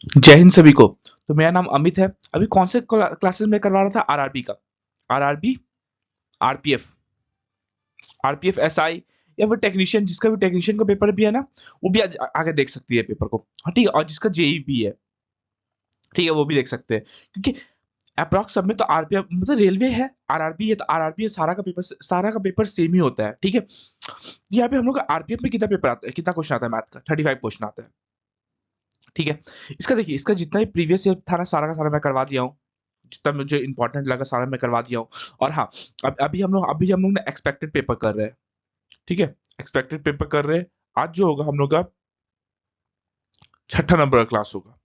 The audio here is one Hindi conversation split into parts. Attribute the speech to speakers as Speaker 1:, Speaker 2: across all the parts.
Speaker 1: जय हिंद सभी को। तो मेरा नाम अमित है। अभी कौन से क्लासेस में करवा रहा था? आरआरबी का, आरआरबी, आरपीएफ, आरपीएफ एसआई, या फिर टेक्नीशियन, जिसका भी टेक्नीशियन का पेपर भी है ना, वो भी आगे देख सकती है पेपर को। हाँ ठीक है, और जिसका जेई भी है, ठीक है, वो भी देख सकते हैं, क्योंकि अप्रॉक्स सब में तो आरपीएफ मतलब रेलवे है, आरआरबी है, तो आरआरबी है, सारा का पेपर सेम ही होता है। ठीक है, यहाँ पे हम लोग आरपीएफ में कितना पेपर आता है, कितना क्वेश्चन आता है मैथ का? 35 क्वेश्चन आता है। ठीक है, इसका देखिए, इसका जितना भी प्रीवियस ईयर था ना, सारा का सारा मैं करवा दिया हूँ। जितना मुझे इंपॉर्टेंट लगा सारा मैं करवा दिया हूँ। और हाँ, अभी हम लोग ना एक्सपेक्टेड पेपर कर रहे हैं। ठीक है, एक्सपेक्टेड पेपर कर रहे हैं। आज जो होगा हम लोग का छठा नंबर का क्लास होगा।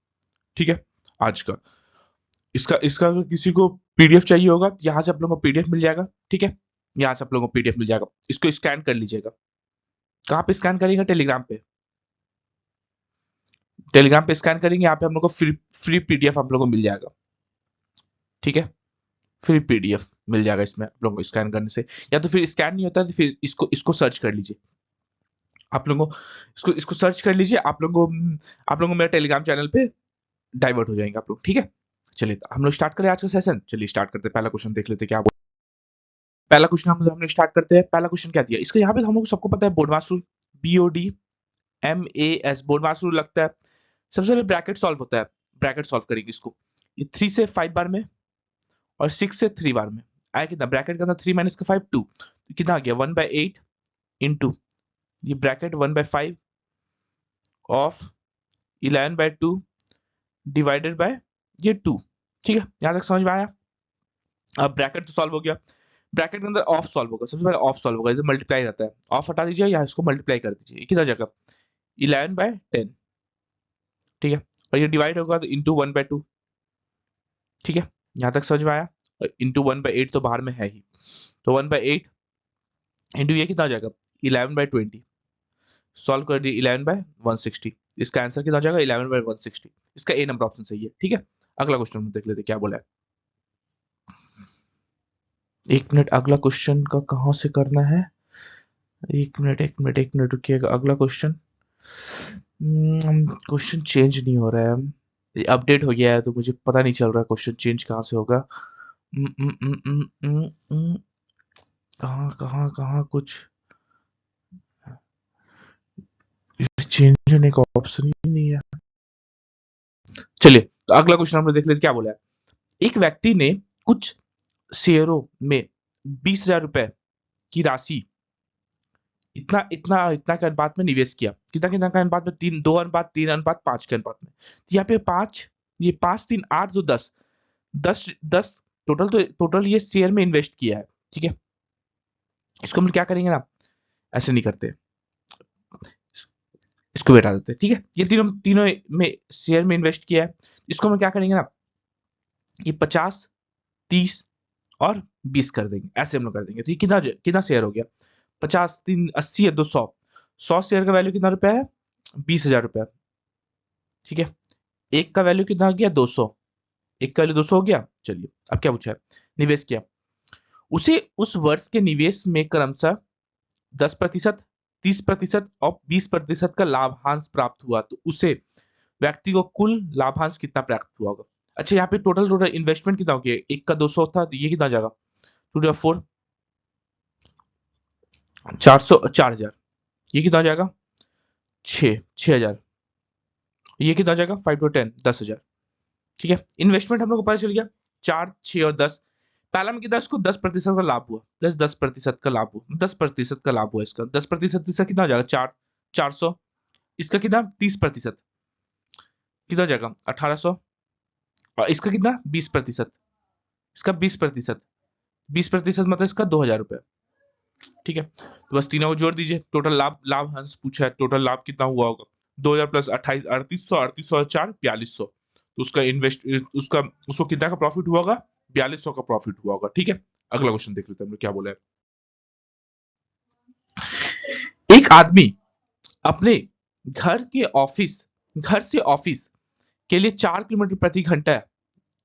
Speaker 1: ठीक है, आज का, इसका इसका अगर किसी को पीडीएफ चाहिए होगा तो यहाँ से आप लोगों को पीडीएफ मिल जाएगा। ठीक है, यहाँ से आप लोगों को पीडीएफ मिल जाएगा, इसको स्कैन कर लीजिएगा। कहाँ पे स्कैन करेंगे? टेलीग्राम पे। टेलीग्राम पे स्कैन करेंगे, यहाँ पे हम लोग को फ्री फ्री पीडीएफ आप लोगों को मिल जाएगा। ठीक है, फ्री पीडीएफ मिल जाएगा इसमें आप लोगों को स्कैन करने से। या तो फिर स्कैन नहीं होता है तो फिर इसको इसको सर्च कर लीजिए। आप लोगों को इसको इसको सर्च कर लीजिए। आप लोगों को मेरे टेलीग्राम चैनल पे डाइवर्ट हो जाएंगे आप लोग। ठीक है, चलिए तो हम लोग स्टार्ट करें आज का सेशन। चलिए स्टार्ट करते हैं, पहला क्वेश्चन देख लेते हैं क्या पहला क्वेश्चन हमने स्टार्ट करते हैं। पहला क्वेश्चन क्या दिया इसका? यहाँ पे हम लोग सबको पता है BODMAS rule, BODMAS, BODMAS rule लगता है। सबसे पहले ब्रैकेट सॉल्व होता है, ब्रैकेट सॉल्व करेंगे इसको। ये 3 से 5 बार में और 6 से 3 बार में आया कितना? ब्रैकेट के अंदर 3 माइनस का 5 2, तो कितना आ गया? 1/8 इंटू ये ब्रैकेट 1/5 ऑफ 11/2 डिवाइडेड बाय ये 2। ठीक है, यहां तक समझ में आया? अब ब्रैकेट तो सॉल्व हो गया, ब्रैकेट के अंदर ऑफ सॉल्व होगा। सबसे पहले ऑफ सॉल्व होगा, इधर मल्टीप्लाई रहता है, ऑफ हटा दीजिए या इसको मल्टीप्लाई कर दीजिए। कितना जगह? 11/10। ठीक है, और ये डिवाइड होगा तो इंटू 1/2। ठीक है, यहां तक समझ में आया? इंटू 1/8 तो बाहर में है ही, तो 1/8 इंटू ये कितना हो जाएगा? 11/20। सॉल्व कर दिए 11/160। इसका आंसर कितना हो जाएगा? 11/160। इसका ए नंबर ऑप्शन सही है। ठीक है, अगला क्वेश्चन हम देख लेते क्या बोला है। एक मिनट, अगला क्वेश्चन का कहाँ से करना है? एक मिनट रुकिएगा। अगला क्वेश्चन, क्वेश्चन चेंज नहीं हो रहा है, अपडेट हो गया है तो मुझे पता नहीं चल रहा क्वेश्चन चेंज कहाँ से होगा। उम, उम, उम, उम, उम, उम, कहाँ कहाँ कहाँ कुछ चेंज होने का ऑप्शन ही नहीं है। चलिए, तो अगला क्वेश्चन हम लोग देख लेते क्या बोला है। एक व्यक्ति ने कुछ शेयरों में 20,000 रुपए की राशि इतना इतना इतना के अनुपात में निवेश किया। कितना कितना के अनुपात में? 2:3:5 के अनुपात में। तो यहाँ पे 5, ये 5 3 8 तो 10, 10 टोटल ये शेयर में इन्वेस्ट किया है। ठीक है, इसको हम क्या करेंगे ना, ऐसे नहीं करते, इसको भी हटा देते हैं। ठीक है, ये तीनों तीनों में शेयर में इन्वेस्ट किया है। इसको हम क्या करेंगे ना, ये 50, 30 और 20 कर देंगे, ऐसे हम लोग कर देंगे। तो ये कितना कितना शेयर हो गया? 50 3 80 है, 200, 100 शेयर का वैल्यू कितना रुपया है? 20,000 रुपया। ठीक है, एक का वैल्यू कितना आ गया? 200। एक का वैल्यू 200 हो गया। चलिए, अब क्या पूछा है? निवेश किया, उसे उस वर्ष के निवेश में क्रमशः 10%, 30% और 20% का लाभांश प्राप्त हुआ, तो उसे व्यक्ति को कुल लाभांश कितना प्राप्त हुआ होगा? अच्छा, यहाँ पे टोटल टोटल इन्वेस्टमेंट कितना हो गया? एक का 200 था, तो ये कितना आ जाएगा? 2 400 4,000। ये कितना आ जाएगा? 6,000। ये कितना आ जाएगा? 5 to 10 10,000। ठीक है, इन्वेस्टमेंट हम लोग को पता चल गया, 4 6 और 10। पहला में कितना? इसको 10% का लाभ हुआ, प्लस 10% का लाभ हुआ, 10% का लाभ हुआ इसका। 10% इसका कितना हो जाएगा? 400। इसका कितना? 30% कितना हो जाएगा? 1,800। और इसका कितना? 20%। इसका 20%, 20% मतलब इसका 2,000 रुपए। ठीक है, तो बस तीनों को जोड़ दीजिए, टोटल लाभ, लाभ हंस पूछा है, टोटल लाभ कितना हुआ होगा? 2,000 प्लस 28, 3800, 3800 और 4 4200। तो उसका इन्वेस्ट, उसका उसको कितना का प्रॉफिट हुआ होगा? 4200 का प्रॉफिट हुआ होगा। ठीक है, अगला क्वेश्चन देख लेते हैं हम लोग क्या बोला है। एक आदमी अपने घर से ऑफिस के लिए 4 किलोमीटर प्रति घंटा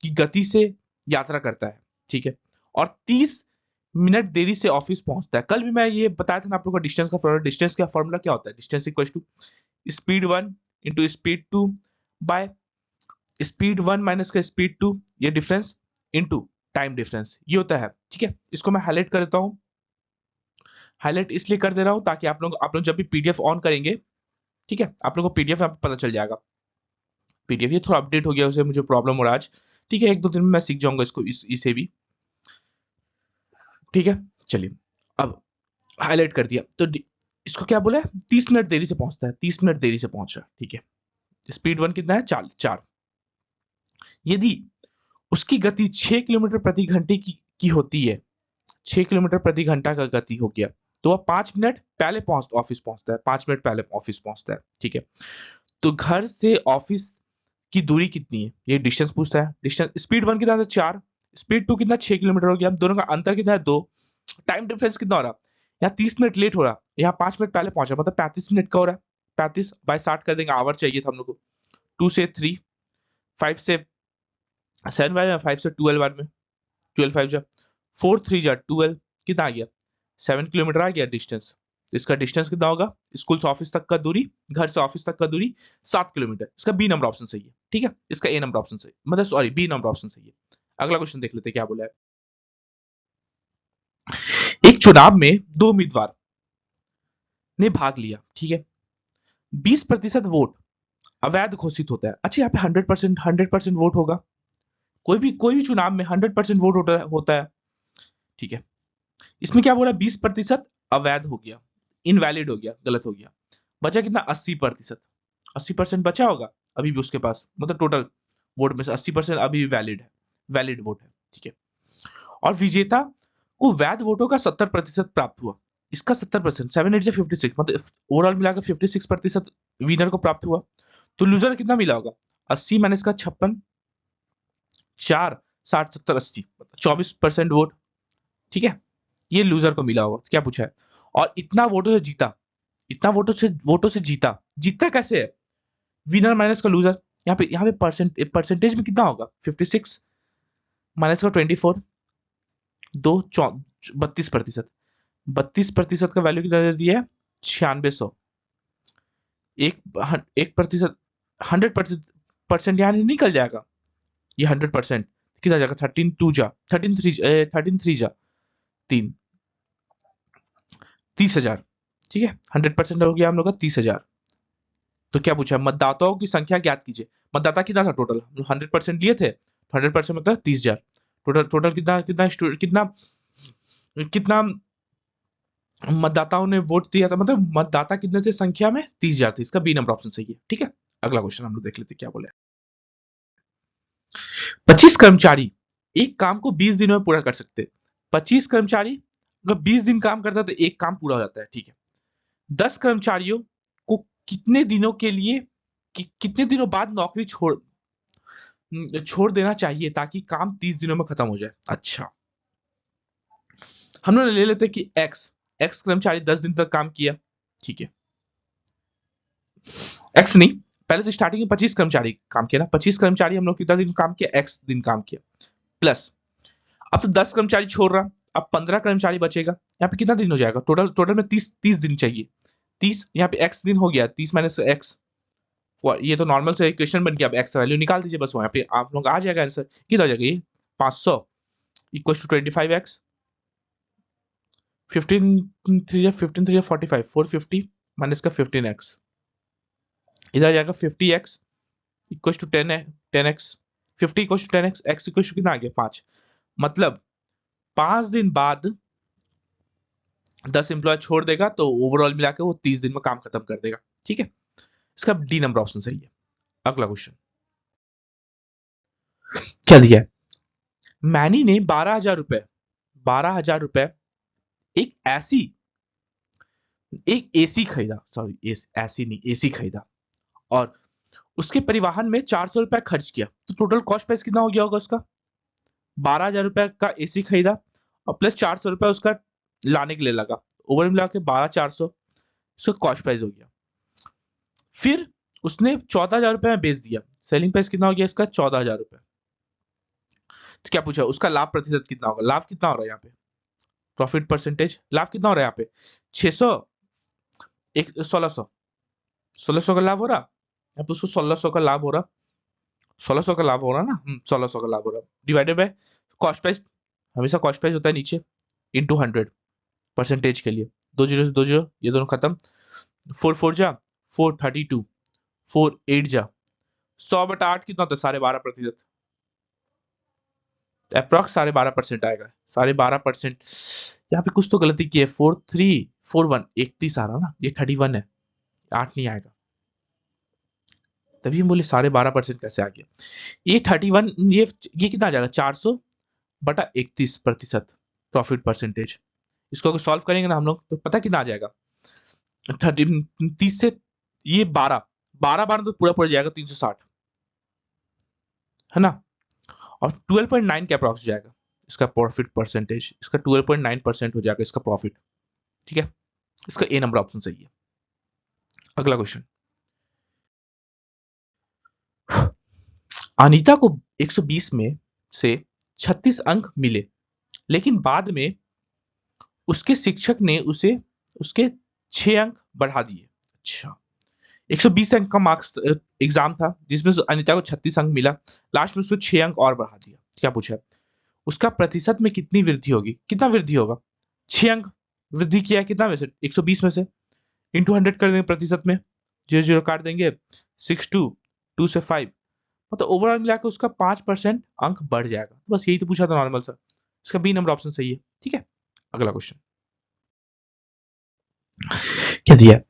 Speaker 1: की गति से यात्रा करता है। ठीक है, और 30 मिनट देरी से ऑफिस पहुंचता है। कल भी मैं ये बताया था ना आप लोगों को, डिस्टेंस का फॉर्मूला। डिस्टेंस का फॉर्मूला क्या होता है? Distance equal to speed 1 into speed 2 by speed 1 minus का स्पीड 2, ये डिफरेंस इनटू टाइम डिफरेंस, ये होता है। ठीक है, इसको मैं हाईलाइट कर देता हूं। हाईलाइट इसलिए कर दे रहा हूं ताकि आप लोग जब भी पीडीएफ ऑन करेंगे, ठीक है, आप लोगों को पीडीएफ यहाँ पे पता चल जाएगा। पीडीएफ ये थोड़ा अपडेट हो गया, उसे मुझे प्रॉब्लम हो रहा है आज। ठीक है, 1-2 दिन में मैं सीख जाऊंगा इसको, इसे भी। ठीक है, चलिए, अब हाईलाइट कर दिया तो इसको क्या बोला है, 30 मिनट देरी से पहुंचता है, 30 मिनट देरी से पहुंच रहा है। ठीक है, स्पीड 1 कितना है, 4। यदि उसकी गति 6 किलोमीटर प्रति घंटे की होती है, 6 किलोमीटर प्रति घंटा का गति हो गया, तो वह 5 मिनट पहले ऑफिस पहुंचता है, 5 मिनट पहले ऑफिस पहुंचता है। ठीक है, तो घर से ऑफिस की दूरी कितनी है, ये डिस्टेंस पूछता है। डिस्टेंस, स्पीड 1 कितना था, 4, स्पीड 2 कितना, 6 किलोमीटर हो गया, दोनों का अंतर कितना है, 2। टाइम डिफरेंस कितना हो रहा, यहाँ 30 मिनट लेट हो रहा, यहाँ 5 मिनट पहले पहुंचा, मतलब 35 मिनट का हो रहा है। 35/60 कर देंगे, आवर चाहिए था हम लोग को। 2 से 3, 5 से 7 बार में, 5 से 12 बार में, 12 5 जा 4 3 जा 12, कितना आ गया, 7 किलोमीटर आ गया डिस्टेंस। इसका डिस्टेंस कितना होगा, स्कूल से ऑफिस तक का दूरी, घर से ऑफिस तक का दूरी 7 किलोमीटर। इसका बी नंबर ऑप्शन सही है। ठीक है, इसका ए नंबर ऑप्शन सही, मतलब सॉरी, बी नंबर ऑप्शन सही है। अगला क्वेश्चन देख लेते हैं क्या बोला है। एक चुनाव में 2 उम्मीदवार ने भाग लिया। ठीक है, 20% वोट अवैध घोषित होता है। अच्छा, यहाँ पे 100% वोट होगा, कोई भी चुनाव में 100% वोट होता है। ठीक है, इसमें क्या बोला, 20% अवैध हो गया, इनवैलिड हो गया, गलत हो गया। बचा कितना, 80%। 80% बचा होगा अभी भी उसके पास, मतलब टोटल वोट में से 80% अभी भी वैलिड है, वैलिड वोट है। ठीक है, और विजेता को वैध वोटों का 70% प्राप्त हुआ। इसका 70%, 7 8 से 56, मतलब ओवरऑल मिलाकर 56% विनर को प्राप्त हुआ। तो लूजर कितना मिला होगा, 80 माइनस इसका 56, 4 60 70 80, 24% वोट। ठीक है, ये लूजर को मिला होगा। क्या पूछा है, और इतना वोटों से जीता, इतना वोटों से जीता, जीतता कैसे है, विनर माइनस का लूजर। यहाँ पे परसेंटेज में कितना होगा, 56 माइनस का 24, 32%। 32% का वैल्यू कितना दे दिया है, 9600। 1% 100% यहाँ निकल जाएगा, ये 100% कितना जाएगा, 13 3 जा 3, 30,000। ठीक है, 100% हो गया हम लोग का 30,000। तो क्या पूछा, मतदाताओं की संख्या ज्ञात कीजिए। मतदाता कितना था टोटल, 100% लिए थे, 100% मतलब 30,000। टोटल टोटल कितना कितना कितना कितना मतदाताओं ने वोट दिया था, मतलब मतदाता कितने थे संख्या में, 30,000 थे। इसका बी नंबर ऑप्शन सही है। ठीक है, अगला क्वेश्चन हम लोग देख लेते क्या बोले। 25 कर्मचारी एक काम को 20 दिनों में पूरा कर सकते हैं। 25 कर्मचारी अगर 20 दिन काम करता है तो एक काम पूरा हो जाता है। ठीक है, 10 कर्मचारियों को कितने दिनों के लिए कितने दिनों बाद नौकरी छोड़ देना चाहिए ताकि काम 30 दिनों में खत्म हो जाए। अच्छा, हम लोग ले लेते हैं कि एक्स कर्मचारी 10 दिन तक काम किया। ठीक है, एक्स नहीं, पहले तो स्टार्टिंग में 25 कर्मचारी काम किया ना, 25 कर्मचारी हम लोग कितना दिन काम किया, एक्स दिन काम किया, प्लस अब तो 10 कर्मचारी छोड़ रहा, अब 15 कर्मचारी बचेगा। यहाँ पे कितना दिन हो जाएगा, टोटल टोटल में 30 दिन चाहिए। 30, यहाँ पे एक्स दिन हो गया, 30 माइनस एक्स, ये तो नॉर्मल से इक्वेशन बन गया। अब एक्स वैल्यू निकाल दीजिए बस, वहां पे आप लोग आ जाएगा आंसर। कितना हो जाएगा ये, 500 इक्वल टू 25x, 15 3 45, 450 माइनस का 15x, इधर आ जाएगा 50x equal to 10x, 50 equal to 10x, x equal to कितना आ गया, 5। मतलब 5 दिन बाद 10 एम्प्लॉय छोड़ देगा, तो ओवरऑल मिला के वो 30 दिन में काम खत्म कर देगा। ठीक है, इसका डी नंबर ऑप्शन सही है। अगला क्वेश्चन क्या दिया है, मैनी ने 12,000 रुपए एक ऐसी एक एसी खरीदा, सॉरी ऐसी नहीं, एसी खरीदा, और उसके परिवहन में 400 रुपए खर्च किया। तो टोटल कॉस्ट प्राइस कितना हो गया होगा उसका, 12,000 रुपए का एसी खरीदा और प्लस 400 रुपए उसका लाने के लिए लगा, ओवर मिला के 12,400 उसका कॉस्ट प्राइस हो गया। फिर उसने 14,000 रुपए में बेच दिया, सेलिंग प्राइस कितना हो गया इसका, 14,000 रुपए। तो क्या पूछा, उसका लाभ प्रतिशत कितना होगा, लाभ कितना हो रहा है यहाँ पे, प्रॉफिट परसेंटेज, लाभ कितना हो रहा है यहाँ पे, 600, एक 1600, 1600 का लाभ हो रहा, यहाँ पे उसको 1600 का लाभ हो रहा। 1600 का लाभ हो रहा है ना, 1600 का लाभ हो रहा है, डिवाइडेड बाय कॉस्ट प्राइस, हमेशा कॉस्ट प्राइस होता है नीचे, इंटू 100 परसेंटेज के लिए, 2 जीरो से 2 जीरो, ये दोनों खत्म, 4 4 जा 432, 4 8 जा 100/8 कितना होता है, 12.5%, अप्रॉक्स 12.5% आएगा, 12.5%। यहाँ पे कुछ तो गलती की है, 4341 31 आ रहा ना, ये 31 है, 8 नहीं आएगा, तभी हम बोले 12.5% कैसे आ गया, ये 31, ये कितना आ जाएगा, 400/31% प्रॉफिट परसेंटेज। इसको अगर सॉल्व करेंगे ना हम लोग तो पता कितना आ जाएगा, 30 से ये 12 तो पूरा पड़ जाएगा 360, है ना, और 12.9 के अप्रॉक्स जाएगा इसका प्रॉफिट परसेंटेज, इसका 12.9% हो जाएगा इसका प्रॉफिट, ठीक है, इसका ए नंबर ऑप्शन सही है। अगला क्वेश्चन, अनीता को 120 में से 36 अंक मिले, लेकिन बाद में उसके शिक्षक ने उसे उसके 6 अंक बढ़ा दिए। अच्छा, 120 अंक का मार्क्स एग्जाम था जिसमें से अनीता को 36 अंक मिला, लास्ट में उसको 6 अंक और बढ़ा दिया, क्या पूछा है, उसका प्रतिशत में कितनी वृद्धि होगी, कितना वृद्धि होगा, 6 अंक वृद्धि किया, कितना में से 120 में से इंटू 100 कर देंगे, प्रतिशत में 0 0 काट देंगे, 6 2 2 से 5, मतलब ओवरऑल मिला के उसका 5% अंक बढ़ जाएगा, बस यही तो पूछा था नॉर्मल सा, इसका बी नंबर ऑप्शन सही है, ठीक है। अगला क्वेश्चन क्या दिया है,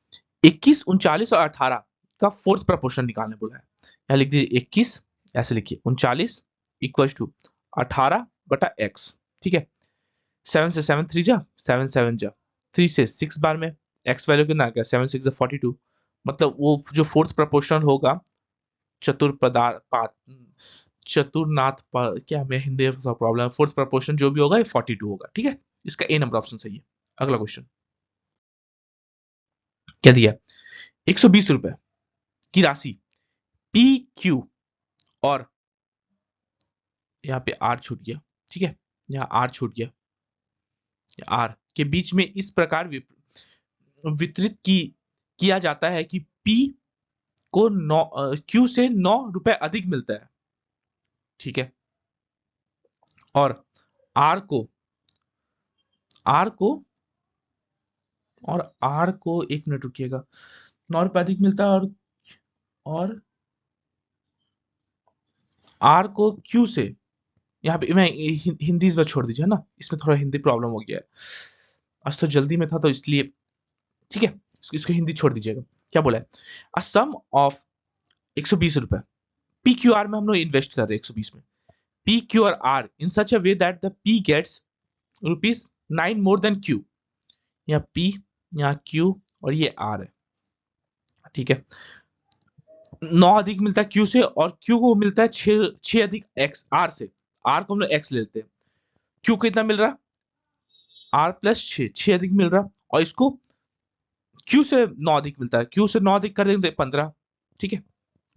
Speaker 1: 21 39 और 18 का फोर्थ प्रपोर्शन निकालने बोला है, यहाँ लिख दीजिए 21, ऐसे लिखिए 39 इक्वल टू 18/x, ठीक है, 7 से 7 3 जा 7 7 जा, 3 से 6 बार में x वैल्यू कितना आ गया, 7 6 42, मतलब वो जो फोर्थ प्रपोर्शन होगा चतुर्पदार्थ चतुर्नाथ क्या, मैं हिंदी में प्रॉब्लम है, फोर्थ प्रपोर्शन जो भी होगा ये 42 होगा, ठीक है, इसका ए नंबर ऑप्शन सही है। अगला क्वेश्चन क्या दिया, 120 रुपए की राशि पी क्यू और यहाँ पे आर छूट गया, ठीक है, यहाँ आर छूट गया, आर के बीच में इस प्रकार वितरित किया जाता है कि पी को क्यू से 9 रुपए अधिक मिलता है, ठीक है, और आर को आर को आर को 1 मिनट रुकिएगा, 9 रुपए अधिक मिलता है, और आर को क्यू से, यहाँ पे मैं हिंदी इस बार छोड़ दीजिए, है ना, इसमें थोड़ा हिंदी प्रॉब्लम हो गया है, आज तो जल्दी में था तो इसलिए, ठीक है, इसको हिंदी छोड़ दीजिएगा। क्या बोला है, अ सम ऑफ 120 रुपए, पी क्यू आर में हम लोग इन्वेस्ट कर रहे हैं 120 में, पी क्यू और R in such a way that the P gets ₹9 more than Q, यहाँ पी, यहाँ क्यू, और ये आर है, ठीक है, 9 अधिक मिलता है क्यू से, और क्यू को मिलता है 6 अधिक एक्स आर से, आर को हम लोग एक्स ले लेते हैं, क्यू कितना मिल रहा, आर प्लस 6 अधिक मिल रहा, और इसको क्यू से 9 अधिक मिलता है, क्यू से 9 अधिक कर देंगे 15, ठीक है,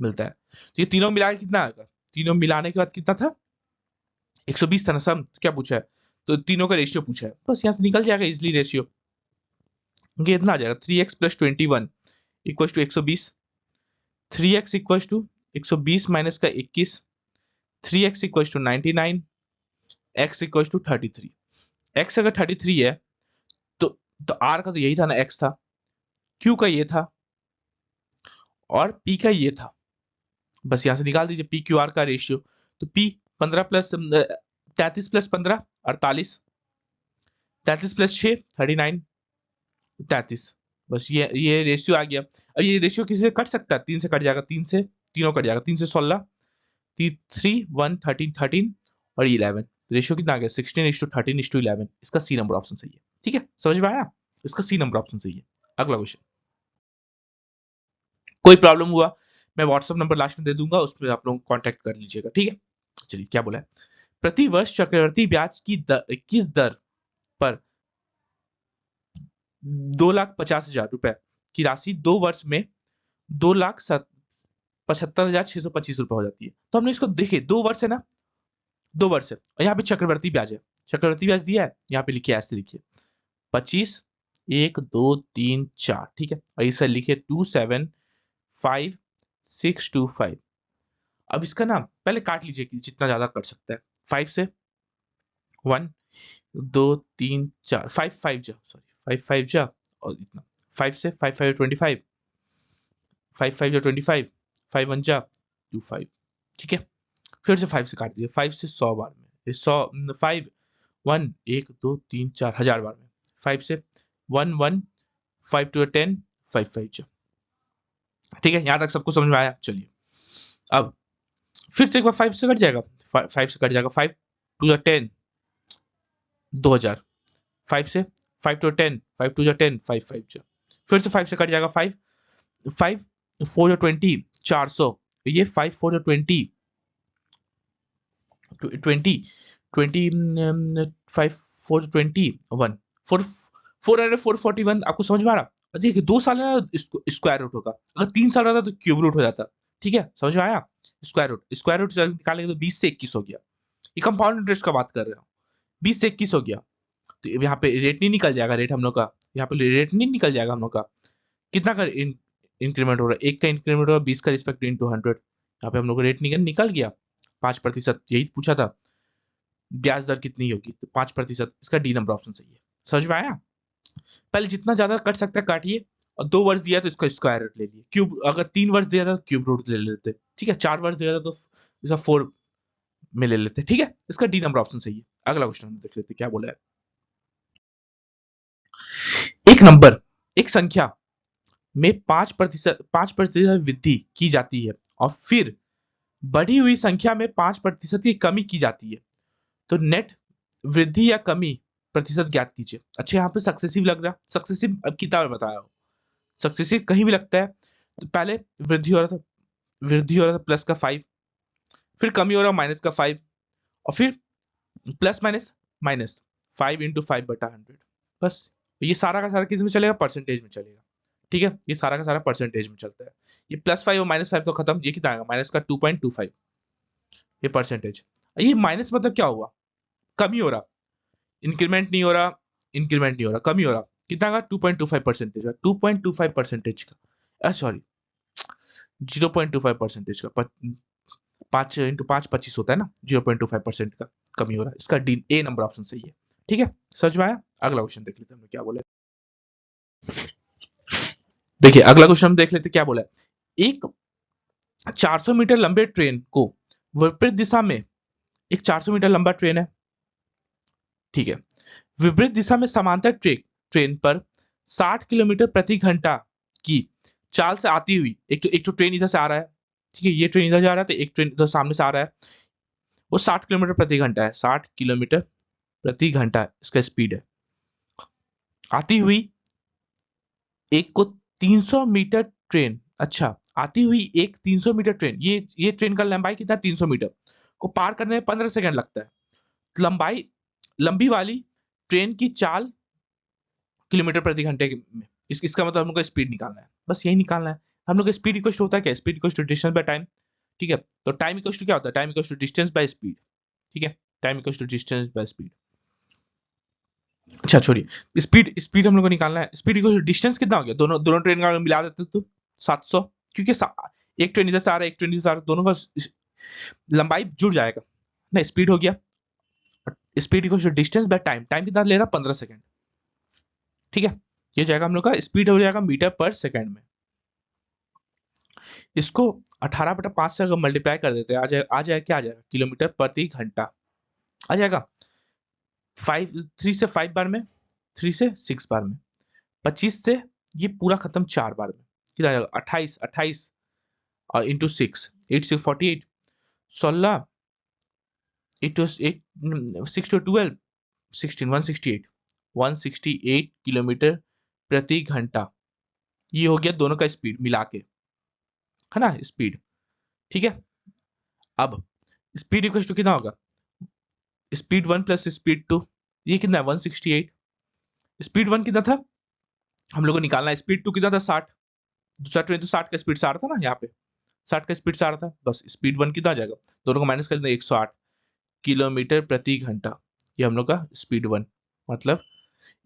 Speaker 1: मिलता है, तो ये तीनों मिला के कितना आएगा, तीनों मिलाने के बाद कितना था, 120 था ना सम, क्या पूछा है, तो तीनों का रेशियो पूछा है, बस यहाँ से निकल जाएगा इजिली रेशियो, क्योंकि इतना आ जाएगा 3x + 21 equal to 120, 3x equal to 120 minus का 21, 3x equal to 99, x equal to 33, x अगर 33 है तो r का तो यही था ना, x था, q का ये था, और p का ये था, बस यहां से निकाल दीजिए p q r का रेशियो, तो p 15 प्लस 33 प्लस 15 48, 33 प्लस 6 39, 33, बस ये रेशियो आ गया। अब ये रेशियो किसी से कट सकता है, 3 से कट जाएगा, 3 से तीनों कट जाएगा, 3 से 16, 3 1 13 13 और 11, रेशियो कितना आ गया, 16:13:11, इसका सी नंबर ऑप्शन सही है, ठीक है, समझ में आया, इसका सी नंबर ऑप्शन सही है। अगला क्वेश्चन, कोई प्रॉब्लम हुआ मैं व्हाट्सएप नंबर लास्ट में दे दूंगा, उस पर आप लोग कांटेक्ट कर लीजिएगा, ठीक है। चलिए क्या बोला है, प्रति वर्ष चक्रवर्ती ब्याज की किस दर पर 2,50,000 रुपए की राशि 2 वर्ष में 2,75,625 रुपए हो जाती है, तो हमने इसको देखे 2 वर्ष है ना, 2 वर्ष है, और यहाँ पे चक्रवर्ती ब्याज है, चक्रवर्ती ब्याज दिया है, यहाँ पे लिखिए, ऐसे लिखिए 25 1 2 3 4, ठीक है, और इसे लिखिए 275,625, अब इसका ना पहले काट लीजिए कि जितना ज्यादा कर सकता है। 5 से 1 2 3 4 5 5 जा, सॉरी 5 5 जा, और इतना 5 से 5 5 25, 5 5 जा 25, 5 1 जा 25। ठीक है, फिर से 5 से काट दीजिए, 5 से 100 बार में, ये 100 5 1 1 2 3 4 1000 बार में, 5 से 1 1 5 टू 10 5 5 जा। ठीक है, यहां तक सबको समझ में आया? चलिए अब फिर से एक बार 5 से कट जाएगा, 5 से कट जाएगा, 5 टू 10 2000, 5 से 5 टू 10 5 टू 10 5 5 जा। फिर से 5 से कट जाएगा, 5 5 4 20 400, ये 5 4 20 20 20 5 4 20 1 4 441। आपको समझ में आ रहा? देखिए 2 साल है ना, स्क्वायर रूट होगा, अगर 3 साल रहता तो क्यूब रूट हो जाता। ठीक है, समझ में आया? स्क्वायर रूट निकालेंगे तो 20 से 21 हो गया। ये कंपाउंड इंटरेस्ट का बात कर रहे हो, 20 से 21 हो गया, तो यहाँ पे रेट नहीं निकल जाएगा, रेट हम लोग का यहाँ पे रेट नहीं निकल जाएगा हम लोग का। कितना का इंक्रीमेंट हो रहा है? 1 का इंक्रीमेंट हो रहा है 20 का रिस्पेक्ट इंटू 100, यहाँ पे हम लोग का रेट निकल गया 5%। यही पूछा था, ब्याज दर कितनी होगी, तो 5%। इसका डी नंबर ऑप्शन सही है। समझ में आया? पहले जितना ज्यादा कट सकता है काटिए, और 2 वर्ष दिया तो इसका स्क्वायर रूट ले लिए, क्यूब अगर 3 वर्ष दिया था तो क्यूब रूट ले लेते। ठीक है, 4 वर्ष दिया था तो इसका 4 में ले लेते। ठीक है, इसका डी नंबर ऑप्शन सही है। अगला क्वेश्चन हम देख लेते क्या बोला है। एक नंबर, एक संख्या में 5% वृद्धि की जाती है, और फिर बढ़ी हुई संख्या में 5% की कमी की जाती है, तो नेट वृद्धि या कमी प्रतिशत ज्ञात कीजिए। अच्छा, यहाँ पे सक्सेसिव लग रहा है, सक्सेसिव अब किताब में बताया हो, सक्सेसिव कहीं भी लगता है। तो पहले वृद्धि हो रहा था, प्लस का 5, फिर कमी हो रहा माइनस का 5, और फिर प्लस माइनस माइनस 5 × 5/100। बस ये सारा का सारा किस में चलेगा? परसेंटेज में चलेगा। ठीक है, ये सारा का सारा परसेंटेज में चलता है। ये +5 और -5 तो खत्म, ये कितना आएगा? माइनस का 2.25, ये परसेंटेज। ये माइनस मतलब क्या हुआ? कमी हो रहा, इंक्रीमेंट नहीं हो रहा, कमी हो रहा। कितना का? 2.25% का, 2.25% का, सॉरी 0.25% का, 5 × 5 25 होता है ना, 0.25% का कमी हो रहा है। इसका डी ए नंबर ऑप्शन सही है। ठीक है, समझ में आया? अगला क्वेश्चन देख लेते हैं, हमने क्या बोला। देखिए अगला क्वेश्चन हम देख लेते क्या बोला है। एक 400 मीटर लंबे ट्रेन को विपरीत दिशा में, एक 400 मीटर लंबा ट्रेन है, ठीक है, विपरीत दिशा में समांतर ट्रेन पर 60 किलोमीटर प्रति घंटा की चाल से आती हुई, एक तो ट्रेन इधर से आ रहा है, ठीक है, ये ट्रेन इधर जा रहा है, तो एक ट्रेन इधर सामने से आ रहा है, वो 60 किलोमीटर प्रति घंटा है, 60 किलोमीटर प्रति घंटा इसका स्पीड है। आती हुई एक को 300 मीटर ट्रेन, अच्छा, आती हुई एक 300 मीटर ट्रेन, ये ट्रेन का लंबाई कितना? 300 मीटर को पार करने में 15 सेकंड लगता है। लंबाई लंबी वाली ट्रेन की चाल किलोमीटर प्रति घंटे में, इसका मतलब हम लोग को स्पीड निकालना है, बस यही निकालना है। हम लोग का स्पीड इक्वल होता है क्या? Speed equal to distance by time. ठीक है, तो टाइम इक्वल टू क्या होता है? Time equal to distance by speed. ठीक है, time equal to distance by speed. अच्छा छोड़िए, स्पीड स्पीड हम लोग को निकालना है। स्पीड इक्वल टू डिस्टेंस कितना हो गया? दोनों दोनों ट्रेन का मिला देते तो 700, क्योंकि एक ट्रेन इधर से आ रहा है, एक ट्रेन इधर से आ रहा है, दोनों का लंबाई जुड़ जाएगा ना, स्पीड हो गया। Speed equal to distance by time, time कितना ले रहा? 15 सेकंड। ठीक है, ये जाएगा हम लोग का स्पीड हो जाएगा मीटर पर सेकंड में। इसको 18/5 से अगर मल्टीप्लाई कर देते हैं, आ जाएगा क्या? आ जाएगा किलोमीटर प्रति घंटा आ जाएगा। 3 से 5 बार में, 3 से 6 बार में, 25 से ये पूरा खत्म 4 बार में, कितना आ जाएगा? 28 28 और इंटू 6, 8 से 48, 16, 8 6 to 12, 16, 168, 168 किलोमीटर प्रति घंटा। ये हो गया दोनों का स्पीड मिला के, है ना, स्पीड। ठीक है, अब स्पीड इक्वल टू कितना होगा? स्पीड 1 प्लस स्पीड 2, ये कितना है? 168। स्पीड 1 कितना था हम लोग को निकालना है? स्पीड 2 कितना था? 60। दूसरा ट्रेन तो 60 का स्पीड से आ रहा था ना, यहाँ पे 60 का स्पीड से आ रहा था, बस स्पीड 1 कितना आ जाएगा? दोनों को माइनस कर देना, 108 किलोमीटर प्रति घंटा। ये हम लोग का स्पीड 1, मतलब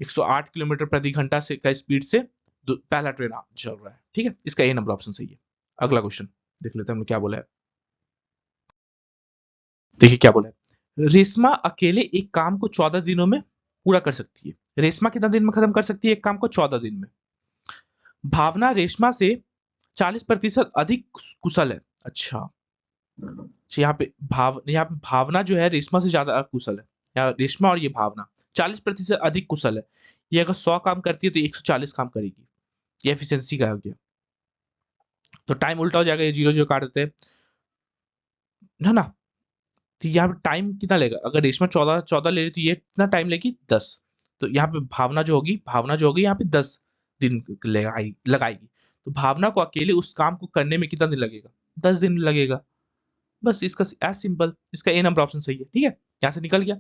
Speaker 1: 108 किलोमीटर प्रति घंटा से का स्पीड से पहला ट्रेन चल रहा है। ठीक है, इसका ए नंबर ऑप्शन सही है। अगला क्वेश्चन देख लेते हैं हम लोग क्या बोला है। देखिए क्या बोला है, रेशमा अकेले एक काम को 14 दिनों में पूरा कर सकती है। रेशमा कितना दिन में खत्म कर सकती है एक काम को? 14 दिन में। भावना रेशमा से 40% अधिक कुशल है। अच्छा, तो यहाँ पे भावना जो है रेशमा से ज्यादा कुशल है, या रेशमा और ये भावना 40% अधिक कुशल है। ये अगर 100 काम करती है तो 140 काम करेगी। ये एफिशिएंसी का हो गया। तो टाइम उल्टा हो जाएगा, ये जीरो जीरो काट देते हैं, है ना। तो यहाँ पे टाइम कितना लेगा? अगर रेशमा 14 ले रही तो ये कितना टाइम लेगी? 10। तो यहाँ पे भावना जो होगी यहाँ पे 10 दिन लगाएगी। तो भावना को अकेले उस काम को करने में कितना दिन लगेगा? 10 दिन लगेगा। बस इसका एज सिंपल, इसका ए नंबर ऑप्शन सही है। ठीक है, यहाँ से निकल गया।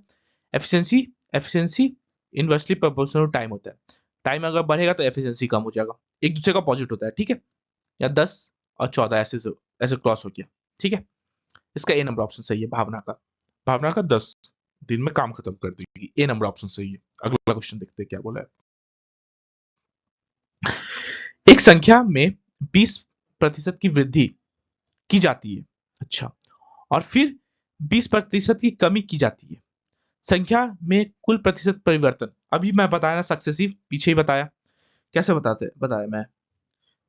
Speaker 1: Efficiency efficiency inversely proportional time होता है। टाइम अगर बढ़ेगा तो एफिशिएंसी कम हो जाएगा। एक दूसरे का अपोजिट होता है। ठीक है, या 10 और 14 ऐसे क्रॉस हो गया। ठीक है, इसका ए नंबर ऑप्शन सही है। भावना का 10 दिन में काम खत्म कर देगी। ए नंबर ऑप्शन सही है। अगला क्वेश्चन देखते हैं क्या बोला है। एक संख्या में 20% की वृद्धि की जाती है। अच्छा, और फिर 20% की कमी की जाती है। संख्या में कुल प्रतिशत परिवर्तन, अभी मैं बताया ना सक्सेसिव, पीछे ही बताया। कैसे बताया मैं?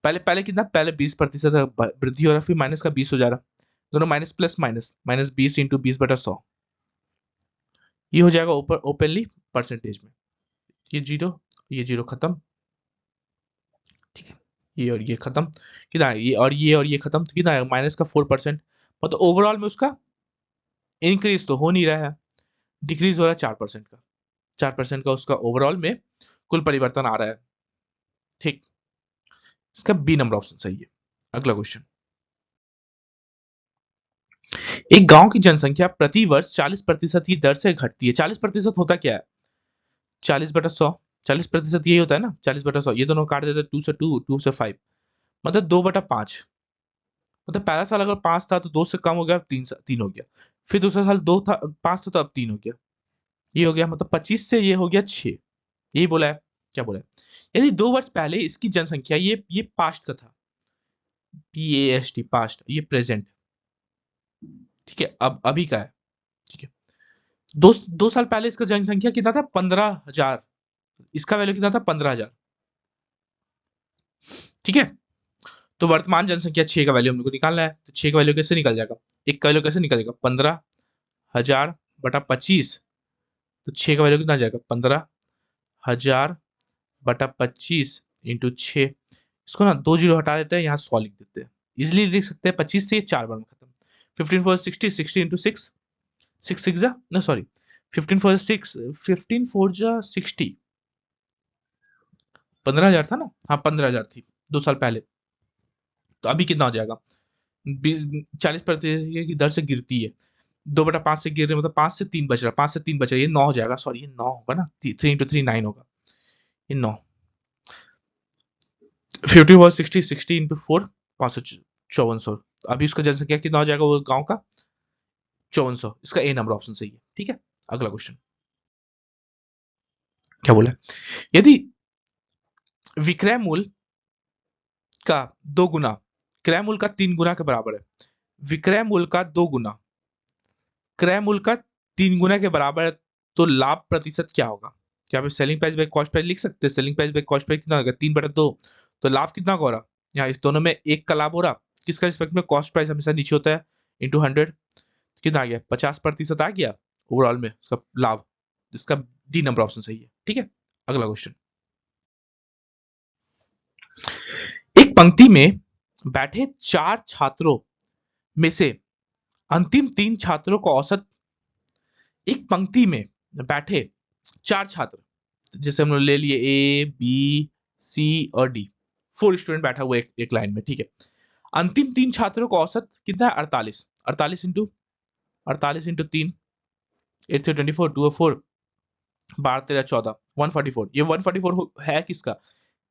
Speaker 1: पहले पहले कितना? पहले 20% वृद्धि हो रहा, फिर माइनस का 20 हो जा रहा। दोनों minus plus minus, minus 20 into 20/100, ये हो जाएगा ओपनली परसेंटेज में। ये जीरो खत्म। ठीक है, ये और ये खत्म। कितना है? ये खत्म, तो कितना है? माइनस का 4%। मतलब ओवरऑल में उसका इंक्रीज तो हो नहीं रहा है, डिक्रीज हो रहा है 4% का। 4% का उसका ओवरऑल में कुल परिवर्तन आ रहा है। ठीक, इसका बी नंबर ऑप्शन सही है। अगला क्वेश्चन, एक गांव की जनसंख्या प्रति वर्ष 40% की दर से घटती है। 40% होता क्या है? 40/100। 40% यही होता है ना, 40/100। ये दोनों काट देते, 2 से 5, मतलब 2/5। मतलब पहला साल अगर 5 था तो 2 से कम हो गया, 3 हो गया। फिर दूसरा साल 2 था, 5 था तो अब 3 हो गया। ये हो गया, मतलब 25 से ये हो गया 6। यही बोला है। क्या बोला है? यदि 2 वर्ष पहले इसकी जनसंख्या, ये पास्ट का था, PAST पास्ट, ये प्रेजेंट। ठीक है, अब अभी का है। ठीक है, दो साल पहले इसका जनसंख्या कितना था? 15,000। इसका वैल्यू कितना था? 15,000। ठीक है, तो वर्तमान जनसंख्या 6 का वैल्यू हमको निकालना है। तो 6 का वैल्यू कैसे निकल जाएगा? एक का वैल्यू कैसे निकलेगा? 15,000/25। तो 6 का वैल्यू कितना आ जाएगा? 15,000/25 इंटू 6। इसको ना 2 जीरो हटा देते हैं, यहाँ 100 लिख देते हैं। इजिली लिख सकते हैं 25 से 4 बार में खत्म। 15 4 60, 60 इंटू 6, 6 6 जा ना, सॉरी, 15 4 6, 15 4 जा 60। 15,000 था ना? हाँ, 15,000 थी 2 साल पहले। तो अभी कितना हो जाएगा? 40% की दर से गिरती है। 2/5 से गिर रहे, मतलब 5 से 3 बच रहा, 5 से 3 बच रहा, ये 9 हो जाएगा। सॉरी, ये 9 होगा ना, 3 इंटू 3 9 होगा, ये 9। 50 वर्स 60, 60 इंटू 4, 554। अभी उसका जनसंख्या कितना हो जाएगा वो गांव का? 5400। इसका ए नंबर ऑप्शन सही है। ठीक है, अगला क्वेश्चन क्या बोला है? यदि विक्रय मूल्य का 2 गुना क्रय मूल्य का 3 गुना के बराबर है, विक्रय मूल्य का 2 गुना क्रय मूल्य का 3 गुना के बराबर है, तो लाभ प्रतिशत क्या होगा? क्या आप selling price by cost price लिख सकते हैं? Selling price by cost price कितना होगा? 3/2। तो लाभ कितना हो रहा? यहाँ इस दोनों में एक का लाभ हो रहा, किसका रिस्पेक्ट में? कॉस्ट प्राइस हमेशा नीचे होता है, इंटू 100। कितना आ गया? 50% आ गया ओवरऑल में उसका लाभ। इसका डी नंबर ऑप्शन सही है। ठीक है, अगला क्वेश्चन, एक पंक्ति में बैठे 4 छात्रों में से अंतिम 3 छात्रों को औसत, एक पंक्ति में बैठे 4 छात्र, जैसे हम लोग ले लिए A B C और D, 4 स्टूडेंट बैठा हुआ एक लाइन में। ठीक है, अंतिम 3 छात्रों को औसत कितना है? 48। 48 इंटू 3, 8 से 24, 2 और 4, 12 13 14, 144। ये 144 है किसका?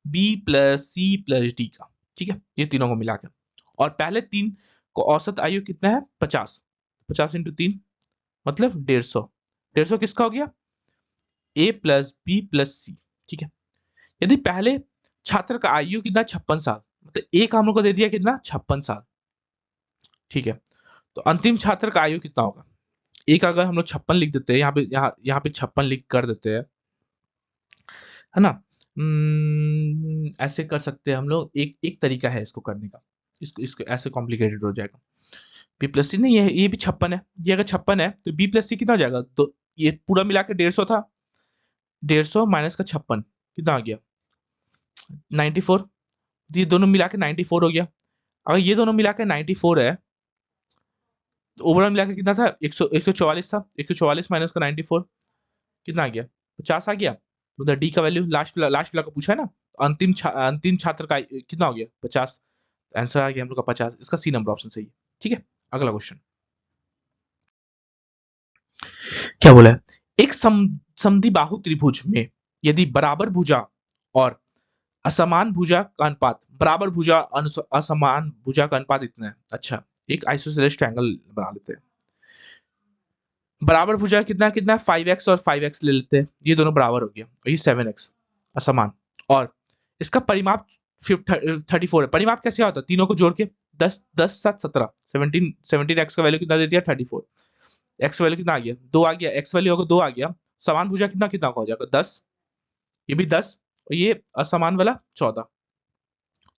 Speaker 1: B+C+D का। ठीक है, ये तीनों को मिला के। और पहले 3 को औसत आयु कितना है? 50। 50 इंटू 3 मतलब 150। 150 किसका हो गया? A+B+C। ठीक है, यदि पहले छात्र का आयु कितना? 56 साल, मतलब एक हम लोग को दे दिया कितना? 56 साल। ठीक है, तो अंतिम छात्र का आयु कितना होगा? एक अगर हम लोग 56 लिख देते हैं, यहाँ पे 56 लिख कर देते हैं, है ना। ऐसे कर सकते हैं हम लोग, एक एक तरीका है इसको करने का। इसको इसको ऐसे कॉम्प्लिकेटेड हो जाएगा। बी प्लस सी नहीं, ये भी 56 है। ये अगर 56 है तो बी प्लस सी कितना हो जाएगा? तो ये पूरा मिला के 150 था, 150 माइनस का 56 कितना आ गया? 94। ये दोनों मिला के 94 हो गया। अगर ये दोनों मिला के 94 है तो ओवरऑल मिला के कितना था? 144 था। 144 माइनस का 94 कितना आ गया? 50 आ गया। उधर डी का वैल्यू लास्ट वाला का पूछा है ना, अंतिम छात्र का कितना हो गया? 50। आंसर आ गया हम लोग का 50। इसका सी नंबर ऑप्शन सही है। ठीक है, अगला क्वेश्चन क्या बोला है? एक समद्विबाहु त्रिभुज में यदि बराबर भुजा और असमान भुजा का अनुपात, बराबर भुजा असमान भुजा का अनुपात इतना है। अच्छा, एक आइसोसेलेस ट्रायंगल बना लेते हैं। बराबर भुजा कितना कितना? 5x और 5x ले लेते हैं, ये दोनों बराबर हो गया, और ये 7x असमान। और इसका परिमाप 34 है। परिमाप कैसे होता है? तीनों को जोड़ के 10 10 7 17 17 x का वैल्यू कितना दे दिया? 34। x वैल्यू कितना आ गया? 2 आ गया। x वैल्यू अगर 2 आ गया, समान भुजा कितना कितना का हो जाएगा? 10। ये भी 10 और ये असमान वाला 14।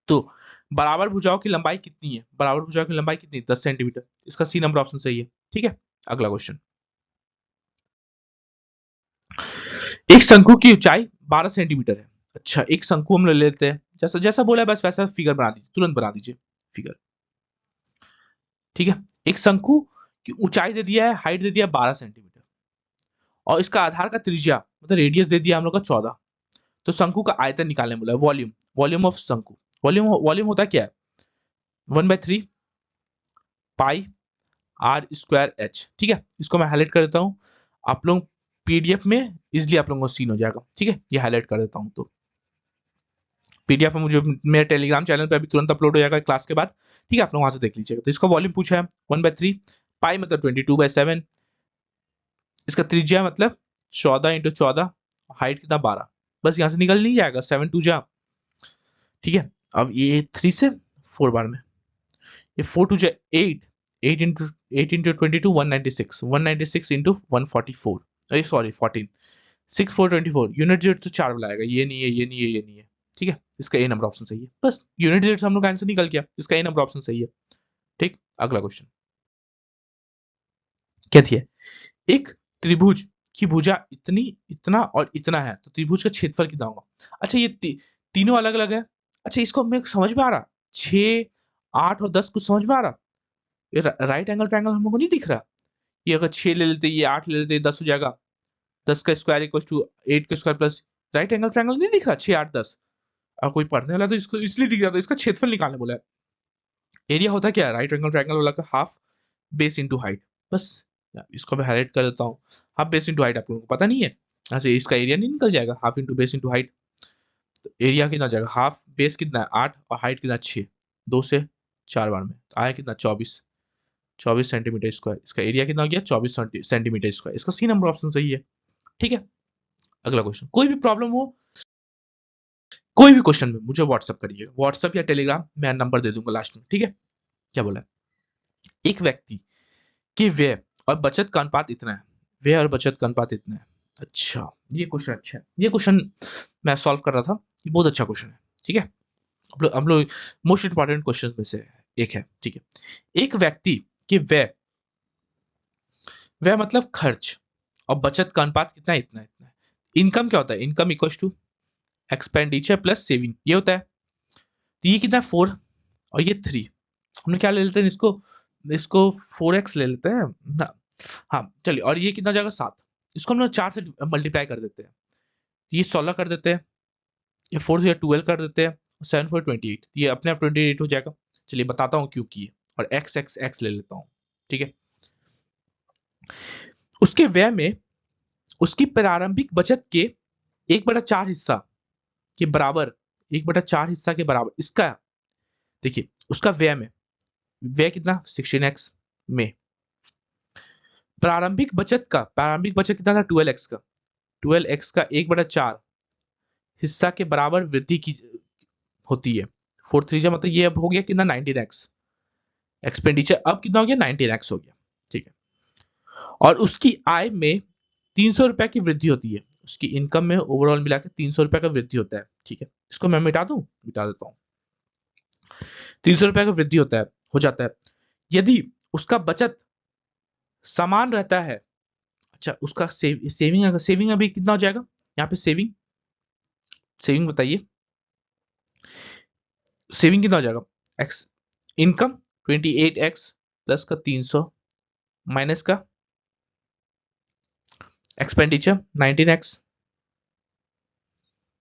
Speaker 1: तो बराबर भुजाओं की लंबाई कितनी है? बराबर भुजाओं की लंबाई कितनी? 10 सेंटीमीटर। इसका सी नंबर ऑप्शन सही है। ठीक है, अगला क्वेश्चन। एक शंकु की ऊंचाई 12 सेंटीमीटर है। अच्छा, एक शंकु हम ले लेते हैं, जैसा जैसा बोला है बस वैसा फिगर बना दीजिए, तुरंत बना दीजिए फिगर। ठीक है, एक शंकु की ऊंचाई दे दिया है, हाइट दे दिया है 12 सेंटीमीटर, और इसका आधार का त्रिज्या मतलब रेडियस दे दिया हम लोग का 14। तो शंकु का आयतन निकालने बोला है, वॉल्यूम, वॉल्यूम ऑफ शंकु। वॉल्यूम वॉल्यूम होता क्या है? 1/3 पाई आर स्क्वायर एच। ठीक है, इसको मैं हाईलाइट कर देता हूं। आप लोग पीडीएफ में इजिली आप लोगों को सीन हो जाएगा। ठीक है, ये हाईलाइट कर देता हूं। तो पीडीएफ में मुझे मेरे टेलीग्राम चैनल पे अभी तुरंत अपलोड हो जाएगा क्लास के बाद। ठीक है, आप लोग वहां से देख लीजिएगा। तो इसका वॉल्यूम पूछा है 1/3 पाई मतलब 22/7। इसका त्रिज्या मतलब 14 इंटू 14, हाइट कितना 12। बस यहां से निकल नहीं जाएगा, 7 2 जा। ठीक है, अब ये 3 से 4 बार में, ये 4 2 जा 8, 8 into 22 196, 196 into 144, sorry 14, 6 4 24। Unit Z तो 4 लाएगा, ये नहीं है, ये नहीं है, ये नहीं है। ठीक है, इसका ए नंबर ऑप्शन सही है। बस यूनिट जेड से हम लोग का आंसर निकल गया, इसका ए नंबर ऑप्शन सही है। ठीक, अगला क्वेश्चन क्या थी? एक त्रिभुज की भुजा इतनी, इतना और इतना है, तो त्रिभुज का क्षेत्रफल कितना होगा? अच्छा, ये तीनों अलग अलग है। अच्छा, इसको मेरे को समझ में आ रहा, 6 8 और 10 कुछ समझ में आ रहा। ये राइट एंगल ट्रायंगल हम लोग को नहीं दिख रहा। ये अगर 6 ले लेते, ये 8 ले लेते, 10 हो जाएगा। 10 का स्क्वायर इक्वल टू 8 का square plus right angle triangle नहीं दिख रहा, 6 8 10। और कोई पढ़ने वाला तो इसको इसलिए दिख रहा था, इसका क्षेत्रफल निकालने बोला है। एरिया होता क्या है राइट एंगल ट्रायंगल वाला का? Half base into height. बस इसको मैं हाईलाइट कर देता हूँ। हाफ बेस इंटू हाइट आप लोगों को पता नहीं है? अच्छा, इसका एरिया नहीं निकल जाएगा? Half into base into height, तो एरिया कितना हो जाएगा? हाफ बेस कितना है 8 और हाइट कितना 6, 2 से 4 बार में तो आया कितना 24, 24 सेंटीमीटर स्क्वायर। इसका एरिया कितना हो गया? 24 सेंटीमीटर स्क्वायर। इसका सी नंबर ऑप्शन सही है। ठीक है, अगला क्वेश्चन। कोई भी प्रॉब्लम हो, कोई भी क्वेश्चन में मुझे व्हाट्सअप करिए, व्हाट्सअप या टेलीग्राम, मैं नंबर दे दूंगा लास्ट में। ठीक है, क्या बोला है? एक व्यक्ति के व्यय और बचत का अनुपात इतना है। व्यय और बचत का अनुपात इतना है। अच्छा, ये क्वेश्चन अच्छा है। ये क्वेश्चन मैं सॉल्व कर रहा था, ये बहुत अच्छा क्वेश्चन है। ठीक है, हम लोग मोस्ट इंपॉर्टेंट क्वेश्चन में से एक है। ठीक है, एक व्यक्ति के व्यय, व्यय मतलब खर्च, और बचत का अनुपात कितना है? इतना इतना है। इनकम क्या होता है? Income equal to expenditure plus saving, ये होता है। तो ये कितना है? 4 और ये 3। हम लोग क्या ले लेते हैं इसको? इसको 4x ले लेते हैं ना। हाँ चलिए, और ये कितना जाएगा? 7। इसको हम लोग 4 से मल्टीप्लाई कर देते हैं, तो ये 16 कर देते हैं, ये 4 से 12 कर देते हैं, 7 4 28, ये अपने आप 28 हो जाएगा। चलिए बताता हूँ क्यों किए, और x x x ले लेता हूँ। ठीक है, उसके व्यय में उसकी प्रारंभिक बचत के 1/4 हिस्सा के बराबर, 1/4 हिस्सा के बराबर इसका, देखिए उसका व्यय में, व्यय कितना? 16x में प्रारंभिक बचत कितना था? 12x का। 12x का 1/4 हिस्सा के बराबर वृद्धि की होती है। 4 3 मतलब ये अब हो गया कितना? 19x। एक्सपेंडिचर अब कितना हो गया? 19x हो गया। ठीक है, और उसकी आय में 300 रुपए की वृद्धि होती है, उसकी इनकम में ओवरऑल मिला के 300 रुपए का वृद्धि होता है। ठीक है, इसको मैं मिटा दूं, मिटा देता हूँ। 300 रुपए का वृद्धि होता है, हो जाता है। यदि उसका बचत समान रहता है, अच्छा उसका सेविंग अभी कितना हो जाएगा, यहाँ पे सेविंग सेविंग बताइए, सेविंग कितना हो जाएगा, एक्स इनकम 28x प्लस का 300 माइनस का एक्सपेंडिचर 19x,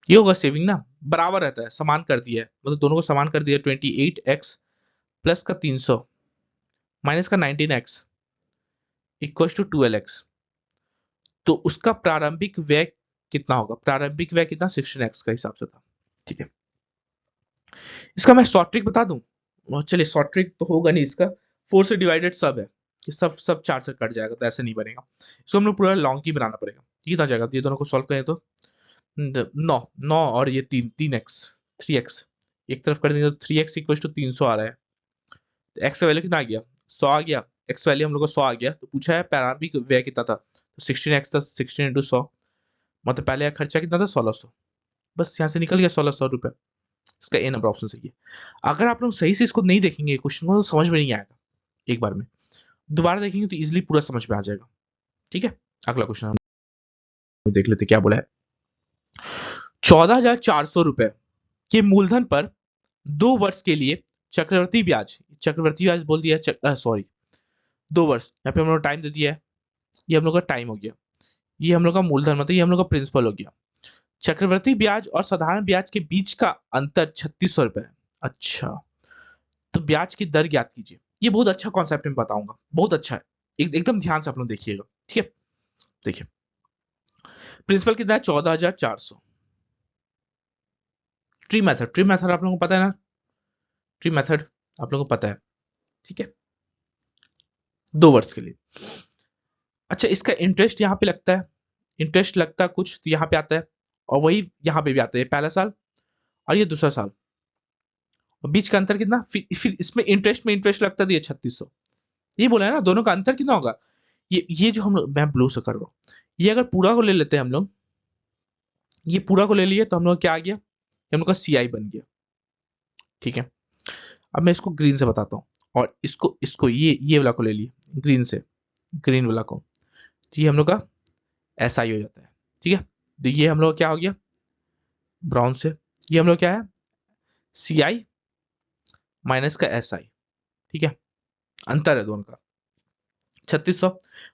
Speaker 1: ये होगा सेविंग ना, बराबर रहता है, समान कर दिया है, मतलब दोनों को समान कर दिया, 28x प्लस का 300 माइनस का 19x इक्वल टू 12x। तो उसका प्रारंभिक व्यय कितना होगा, प्रारंभिक व्यय कितना, 16x का हिसाब से था। ठीक है, इसका मैं शॉर्ट ट्रिक बता दूं, और चलिए शॉर्ट ट्रिक तो होगा नहीं इसका, 4 से डिवाइडेड सब है कि सब सब 4 से कट जाएगा, तो ऐसे नहीं बनेगा, इसको हम लोग पूरा लॉन्ग की बनाना पड़ेगा। ये कितना जाएगा, ये दोनों को सॉल्व करें तो 9 और ये 3x 3x, एक तरफ कर देंगे तो 3x इक्वल टू 300 आ रहा है। तो x का वैल्यू कितना आ गया, 100 आ गया, x वैल्यू हम लोग को 100 आ गया, तो पूछा है प्रारंभिक व्यय कितना था, तो 16x था, 16 इंटू 100, मतलब पहले का खर्चा कितना था, 1600, बस यहाँ से निकल गया 1600 रुपए। इसका ए नंबर ऑप्शन सही है। अगर आप लोग सही से इसको नहीं देखेंगे क्वेश्चन को, तो समझ में नहीं आएगा, एक बार में दोबारा देखेंगे तो इजिली पूरा समझ में आ जाएगा। ठीक है, अगला क्वेश्चन हम देख लेते क्या बोला है। 14,400 रुपए के मूलधन पर 2 वर्ष के लिए चक्रवर्ती ब्याज बोल दिया, सॉरी 2 वर्ष, यहाँ पे हम लोग टाइम दे दिया है, ये हम लोग का टाइम हो गया, ये हम लोग का मूलधन मतलब ये हम लोग का प्रिंसिपल हो गया। चक्रवर्ती ब्याज और साधारण ब्याज के बीच का अंतर 3600 रुपए है। अच्छा, तो ब्याज की दर ज्ञात कीजिए। ये बहुत अच्छा कॉन्सेप्ट मैं बताऊंगा, बहुत अच्छा है, एकदम ध्यान से आप लोग देखिएगा। ठीक है, देखिए प्रिंसिपल कितना है, 14,400। ट्री मेथड आप लोगों को पता है ना, ट्री मेथड आप लोगों को पता है। ठीक है, 2 वर्ष के लिए। अच्छा, इसका इंटरेस्ट यहाँ पे लगता है, इंटरेस्ट लगता है कुछ तो यहाँ पे आता है, और वही यहाँ पे भी आता है, पहला साल और ये दूसरा साल, और बीच का अंतर कितना, फिर इसमें इंटरेस्ट में इंटरेस्ट लगता दिया 3600। ये बोला है ना, दोनों का अंतर कितना होगा, ये जो हम लोग, मैं ब्लू से कर रहा हूँ, ये अगर पूरा को ले लेते हैं हम लोग, ये पूरा को ले लिए तो हम लोग क्या आ गया, ये हम लोग का CI बन गया। ठीक है, अब मैं इसको ग्रीन से बताता हूँ, और इसको इसको ये वाला को ले लिए ग्रीन से, ग्रीन वाला को, तो ये हम लोग का SI हो जाता है। ठीक है, तो ये हम लोग क्या हो गया ब्राउन से, ये हम लोग क्या है CI माइनस का SI। ठीक है, अंतर है दोनों का 3600,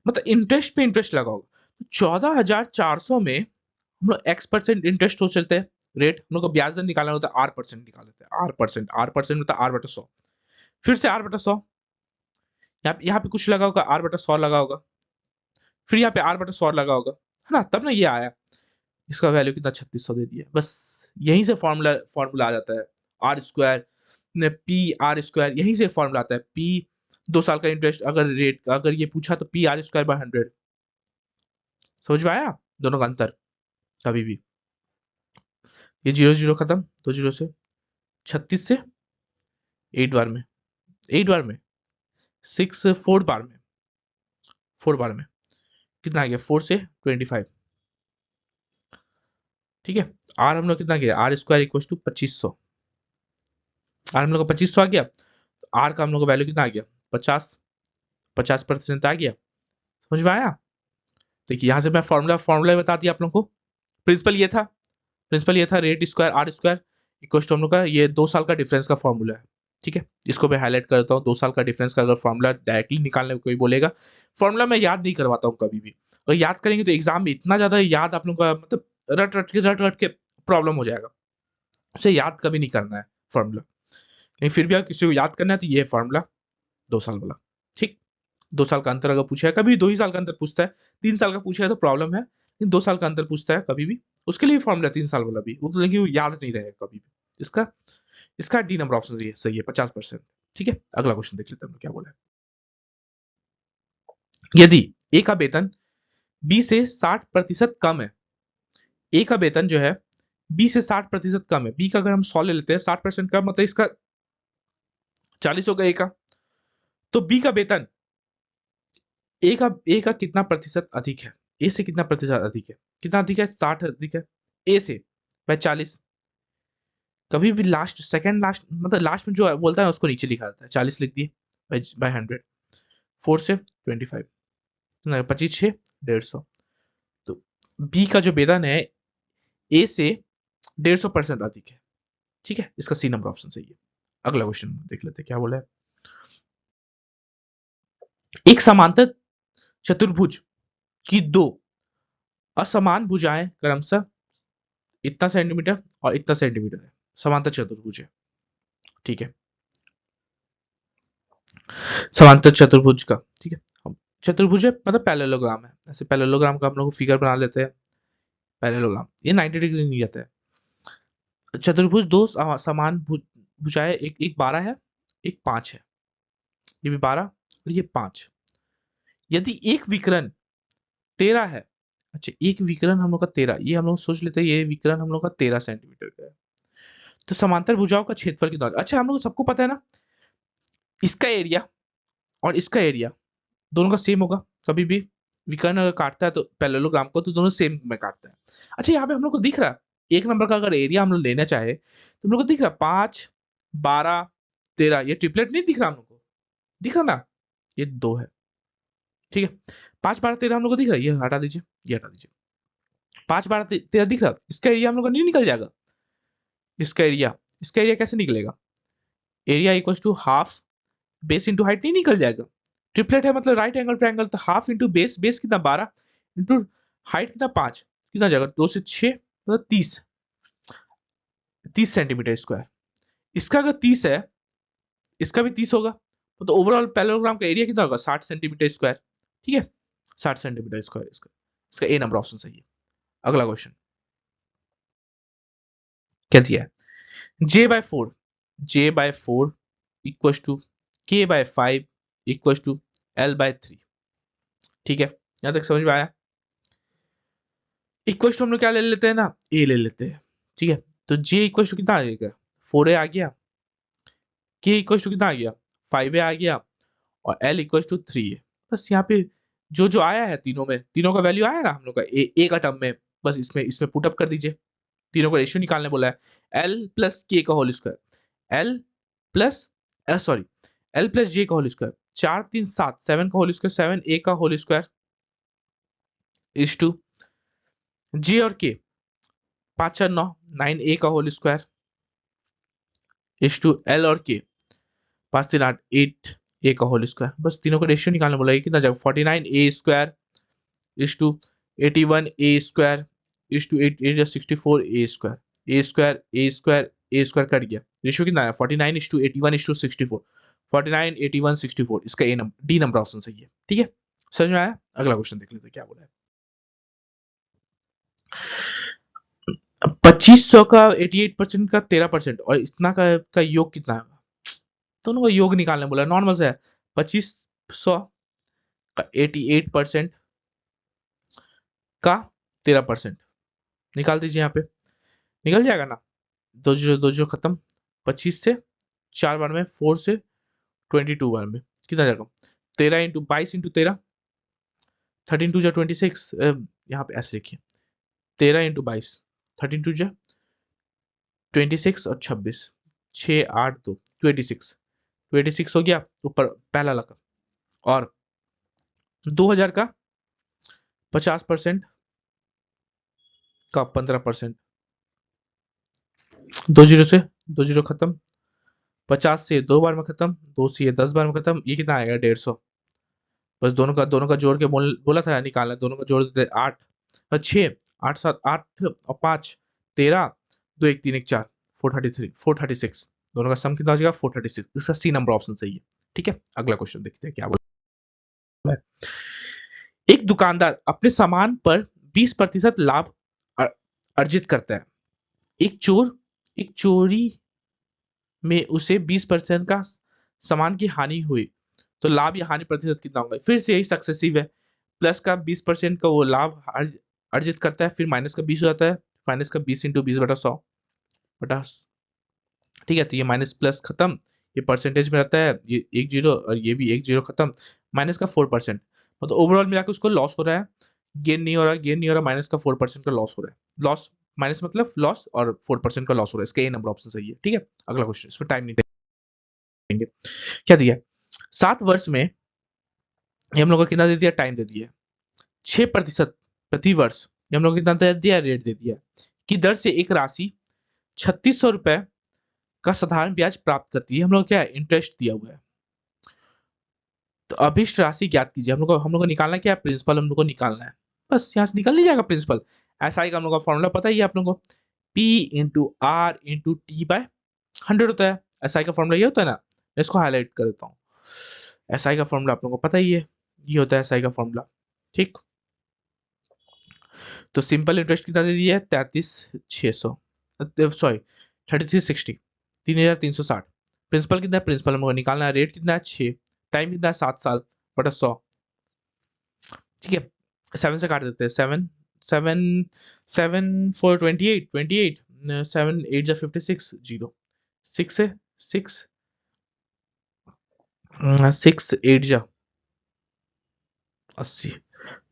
Speaker 1: मतलब इंटरेस्ट पे इंटरेस्ट लगा होगा। 14,400 में हम लोग x% इंटरेस्ट हो चलते हैं, रेट हम लोग को ब्याज दर निकालना होता है, R% निकाल लेते हैं, R% होता है R/100, फिर से R/100, यहाँ पे कुछ लगा होगा, R/100 लगा होगा, फिर यहाँ पे R/100 लगा होगा, है ना, तब ना ये आया, इसका वैल्यू कितना 3600 दे दिया। बस यहीं से फॉर्मूला फॉर्मूला आ जाता है, आर स्क्वायर PR², यहीं से फॉर्मूला आता है, P 2 साल का इंटरेस्ट अगर रेट अगर ये पूछा तो PR²/100। समझ में आया दोनों का अंतर, कभी भी ये 0 0 खत्म, 2 0 से 36 से 8 बार में, 8 बार में 6 4 बार में, 4 बार में कितना आ गया, 4 से 25। ठीक है, आर हम लोग कितना गया, R² इक्वल टू 2500, आर हम लोग का 2500 आ गया, आर का हम लोग का वैल्यू कितना आ गया 50% आ गया। समझ में आया, देखिए यहाँ से मैं फॉर्मूला बता दिया आप लोगों को। प्रिंसिपल ये था, rate square R² equal to हम लोग का ये 2 साल का डिफरेंस का फॉर्मूला है। ठीक है, इसको मैं हाईलाइट करता हूँ, 2 साल का डिफरेंस का अगर फॉर्मूला डायरेक्टली निकालने को कोई बोलेगा, फॉर्मूला मैं याद नहीं करवाता हूँ कभी भी, अगर याद करेंगे तो एग्जाम में इतना ज्यादा याद आप लोग का मतलब रट के प्रॉब्लम हो जाएगा, उसे याद कभी नहीं करना है फॉर्मूला। लेकिन फिर भी अगर किसी को याद करना है तो ये फॉर्मूला 2 साल वाला। ठीक, 2 साल का अंतर अगर पूछा है, कभी 2 ही साल का अंतर पूछता है, 3 साल का पूछा है तो प्रॉब्लम है, लेकिन 2 साल का अंतर पूछता है कभी भी, उसके लिए फॉर्मूला 3 साल वाला भी, वो तो लेकिन वो याद नहीं रहेगा कभी भी। इसका इसका डी नंबर ऑप्शन सही है 50%। ठीक है, अगला क्वेश्चन देख लेते हैं क्या बोला है। यदि ए का वेतन बी से 60% कम है, ए का वेतन जो है बी से 60% कम है, बी का अगर हम 100 ले लेते हैं, 60% कम मतलब इसका 40 होगा ए का, तो बी का वेतन ए का कितना प्रतिशत अधिक है? ए से कितना प्रतिशत अधिक है? कितना अधिक है? 60 अधिक है ए से बाय 40। कभी भी लास्ट सेकंड लास्ट मतलब लास्ट में जो बोलता है उसको नीचे लिखा जाता है। 40 लिख दिए बाय 100। 4 से 25 25 6 150। तो बी का जो वेतन है ए से 150% अधिक है। ठीक है, इसका सी नंबर ऑप्शन सही है। अगला क्वेश्चन देख लेते हैं क्या बोला है। एक समांतर चतुर्भुज की दो असमान भुजाएं क्रमशः इतना सेंटीमीटर और इतना सेंटीमीटर है। समांतर चतुर्भुज है। ठीक है, समांतर चतुर्भुज का। ठीक है, चतुर्भुज है मतलब पैरेललोग्राम है। ऐसे पैरेललोग्राम का हम लोग फिगर बना लेते हैं। पैरेललोग्राम ये 90 डिग्री नहीं जाता है। चतुर्भुज दो समान भुजाएं, एक एक 12 है, एक 5 है। ये भी 12 और ये 5। यदि एक विकर्ण 13 है, अच्छा एक विकर्ण हम लोग का 13, ये हम लोग सोच लेते हैं, ये विकर्ण हम लोग का 13 सेंटीमीटर का है। तो समांतर भुजाओं का क्षेत्रफल कितना होगा? अच्छा हम लोग सबको पता है ना, इसका एरिया और इसका एरिया दोनों का सेम होगा। कभी भी विकर्ण अगर काटता है तो पैरेललोग्राम को, तो दोनों सेम में काटता है। अच्छा यहाँ पे हम लोग को दिख रहा है एक नंबर का अगर एरिया हम लोग लेना चाहे तो हम लोग को दिख रहा है 5 12 13। ये ट्रिपलेट नहीं दिख रहा हम लोग को? दिख रहा ना, ये 2 है। ठीक है, 5 12 13 हम लोग को दिख रहा है। ये हटा दीजिए, ये हटा दीजिए। 5 12 13 दिख रहा है, इसका एरिया हम लोग का नहीं निकल जाएगा? इसका एरिया कैसे निकलेगा? Area equal to half base into height नहीं निकल जाएगा? ट्रिपलेट है मतलब राइट एंगल ट्रायंगल, तो हाफ इंटू बेस, बेस कितना 12 इंटू हाइट कितना 5, कितना जाएगा 2 से 6 मतलब 30 सेंटीमीटर स्क्वायर। इसका अगर 30 है, इसका भी 30 होगा, तो ओवरऑल पैरेललोग्राम का एरिया कितना होगा 60 सेंटीमीटर स्क्वायर। ठीक है, 60 सेंटीमीटर स्क्वायर इसका ए नंबर ऑप्शन सही है। अगला क्वेश्चन क्या दिया है? j/4 equal to k/5 equal to l/3। ठीक है, यहां तक समझ में आया? इक्वल टू हम लोग क्या ले लेते हैं ना, ए ले लेते हैं। ठीक है, तो j इक्वल टू कितना आ जाएगा 4a आ गया, k इक्वल टू कितना आ गया 5a आ गया, और l इक्वल टू 3a। बस यहाँ पे जो जो आया है तीनों में, तीनों का वैल्यू आया ना हम लोग का ए का टर्म में, बस इसमें इसमें पुटअप कर दीजिए। तीनों का रेशियो निकालने बोला है। एल प्लस के का whole square, L plus sorry L plus J का होल स्क्वायर, 4 3 7 7 का होल स्क्वायर, 7 ए का whole square is to J और के 5 4 9 9 ए का whole square is to L और के 5 3 8 8 ए का होल स्क्वायर। बस तीनों का रेशियो निकालने बोला है। कितना जाएगा 49 a square is to 81 a square is to 8 64 a square. A square a square a square cut गया, रेशियो कितना आया 49 इज टू 81 इज टू 64। 49 81 64 इसका ए नंबर डी नंबर ऑप्शन सही है। ठीक है, समझ में आया? अगला क्वेश्चन देख लेते हैं क्या बोला है। 2500 का 88% का 13% और इतना का योग कितना है? दोनों का योग निकालने बोला, नॉर्मल से है। 2500 का 88% का 13% निकाल दीजिए। यहाँ पे निकल जाएगा ना, दो जीरो खत्म। 25 से 4 बार में, 4 से 22 बार में कितना जाएगा 13 इंटू 22 इंटू 13, 13 टू जा 26। यहाँ पे ऐसे लिखिए 13 इंटू 22, 13 टू जा 26 और 26 6 8 2 26 हो गया ऊपर पहला लगा, और 2000 का 50% का 15%, 20 से 20 खत्म, 50 से 2 बार में खत्म, 2 से 10 बार में खत्म। ये कितना आएगा 150। बस दोनों का जोड़ के बोला था निकालना, दोनों का जोड़ देते 8 और 6 8 7 8 और 5 13 2 1 3 1 4 433 436। दोनों का सम कितना हो जाएगा 436। इसका सी नंबर ऑप्शन सही है। ठीक है, अगला क्वेश्चन देखते हैं क्या बोला है। एक दुकानदार अपने सामान पर 20% लाभ अर्जित करता है। एक चोरी में उसे 20% का सामान की हानि हुई, तो लाभ या हानि प्रतिशत कितना होगा? फिर से यही सक्सेसिव है। प्लस का 20% का वो लाभ अर्जित करता है, फिर माइनस का 20 हो जाता है, माइनस का 20 इंटू 20 बटा 100 बटा। ठीक है, तो ये माइनस प्लस खत्म, ये परसेंटेज में रहता है, ये 1 0 और ये भी 1 0 खत्म, माइनस का 4%। मतलब ओवरऑल मिला के उसको लॉस हो रहा है, गेन नहीं हो रहा, गेन नहीं हो रहा, माइनस का 4% का लॉस हो रहा है। लॉस माइनस मतलब लॉस और 4% का लॉस हो रहा है। इसका ये नंबर ऑप्शन सही है। ठीक है, अगला क्वेश्चन, इसमें टाइम नहीं देंगे। क्या दिया है? 7 वर्ष में ये हम लोग को कितना दे दिया? टाइम दे दिया 6% प्रति वर्ष। ये हम लोग को कितना दे दिया? रेट दे दिया कि दर से एक राशि 3600 रुपए का साधारण ब्याज प्राप्त करती है। हम लोग क्या है? इंटरेस्ट दिया हुआ है। तो अभिष्ट राशि ज्ञात कीजिए। हम लोग को निकालना क्या है? प्रिंसिपल हम लोग को निकालना है। बस यहाँ से निकल नहीं जाएगा प्रिंसिपल। एसआई का हम लोग का फॉर्मूला पता ही है आप लोगों को, P into R into T by 100 होता है। एसआई का फॉर्मूला ये होता है ना, मैं इसको हाईलाइट कर देता हूँ। एसआई का फॉर्मूला आप लोगों को पता ही है, ये होता है एसआई का फॉर्मूला। ठीक, तो सिंपल इंटरेस्ट कितना दे दिया है? 33,600, सॉरी 3360, 3360। प्रिंसिपल कितना है? प्रिंसिपल हम लोग को निकालना है। रेट कितना है? 6। टाइम कितना है? 7 साल बटा 100। ठीक है, 7 से काट देते हैं। 7 7 7 4 28 28, 7 8 जा 56, 0 6 से 6 6 8 जा 80।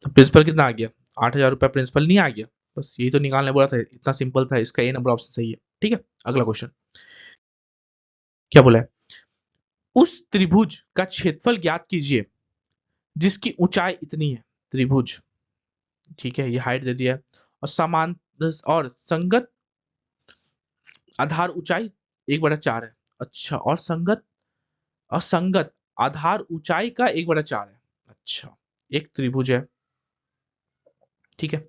Speaker 1: तो प्रिंसिपल कितना आ गया? 8,000 रुपया प्रिंसिपल नहीं आ गया? बस यही तो निकालने बोला था, इतना सिंपल था। इसका ए नंबर ऑप्शन सही है। ठीक है, अगला क्वेश्चन क्या बोला है? उस त्रिभुज का क्षेत्रफल ज्ञात कीजिए जिसकी ऊंचाई इतनी है। त्रिभुज, ठीक है, ये हाइट दे दिया है और समान और संगत आधार ऊंचाई 1/4 है। अच्छा, और संगत आधार ऊंचाई का 1/4 है। अच्छा, एक त्रिभुज है, ठीक है,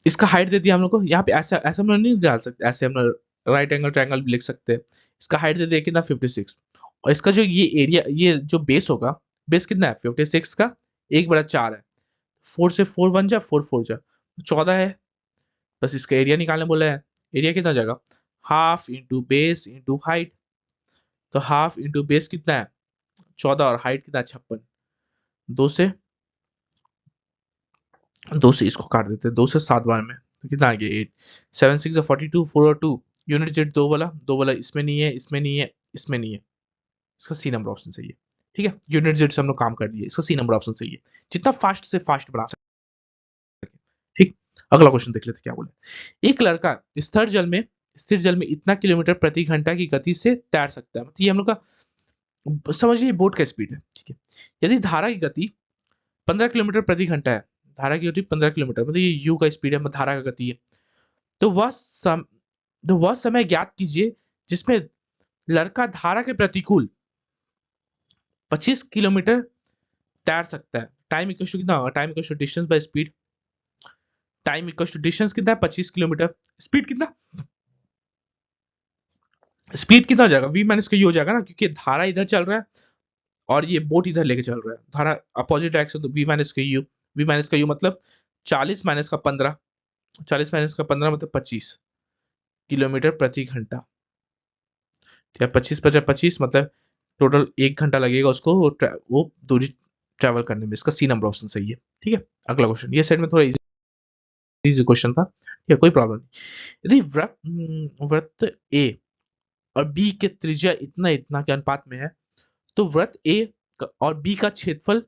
Speaker 1: इसका हाइट दे दिया हम लोग को। यहाँ पे ऐसा ऐसा हम लोग नहीं डाल सकते, ऐसे हम लोग राइट एंगल ट्रायंगल भी लिख सकते हैं। इसका हाइट दे दिया कितना? 56। और इसका जो ये एरिया, ये जो बेस होगा, बेस कितना है? 56 का 1/4 है। 4 से 4 1 जा 4 4 जा 14 है। बस इसका एरिया निकालने बोला है। एरिया कितना हो जाएगा? Half into base into height. तो हाफ इंटू बेस कितना है? 14, और हाइट कितना है? 56। दो से दो से इसको काट देते हैं, 2 से 7 बार में, तो कितना आ गया? 8 7 6 42 4 और 2 यूनिट जेड दो वाला इसमें नहीं है, इसमें नहीं है, इसमें नहीं है। इसका सी नंबर ऑप्शन सही है। ठीक है, यूनिट जेड से हम लोग काम कर लिए, इसका सी नंबर ऑप्शन सही है। जितना फास्ट से फास्ट बढ़ा सकते। ठीक, अगला क्वेश्चन देख लेते क्या बोले। एक लड़का स्थिर जल में इतना किलोमीटर प्रति घंटा की गति से तैर सकता है। मतलब ये हम लोग का समझिए बोट का स्पीड है। ठीक है, यदि धारा की गति 15 किलोमीटर प्रति घंटा है, धारा की गति 15 किलोमीटर, मतलब ये यू का स्पीड है, धारा का गति है, तो वह समय ज्ञात कीजिए जिसमें लड़का धारा के प्रतिकूल 25 किलोमीटर तैर सकता है। टाइम इक्वल टू कितना होगा? Time equal to distance by speed. Time equal to distance कितना है? 25 किलोमीटर। स्पीड कितना? स्पीड कितना हो जाएगा? v माइनस का यू हो जाएगा ना, क्योंकि धारा इधर चल रहा है और ये बोट इधर लेके चल रहा है। धारा अपोजिट डायरेक्शन, तो v माइनस का यू। v माइनस का यू मतलब 40 माइनस का 15, 40 माइनस का 15 मतलब 25 किलोमीटर प्रति घंटा। 25 मतलब टोटल 1 घंटा लगेगा उसको वो दूरी ट्रैवल करने में। इसका सी नंबर ऑप्शन सही है। ठीक है, अगला क्वेश्चन, ये सेट में थोड़ा इजी क्वेश्चन था, या कोई प्रॉब्लम नहीं। यदि वृत्त ए और बी के त्रिज्या इतना इतना के अनुपात में है, तो वृत्त ए और बी का क्षेत्रफल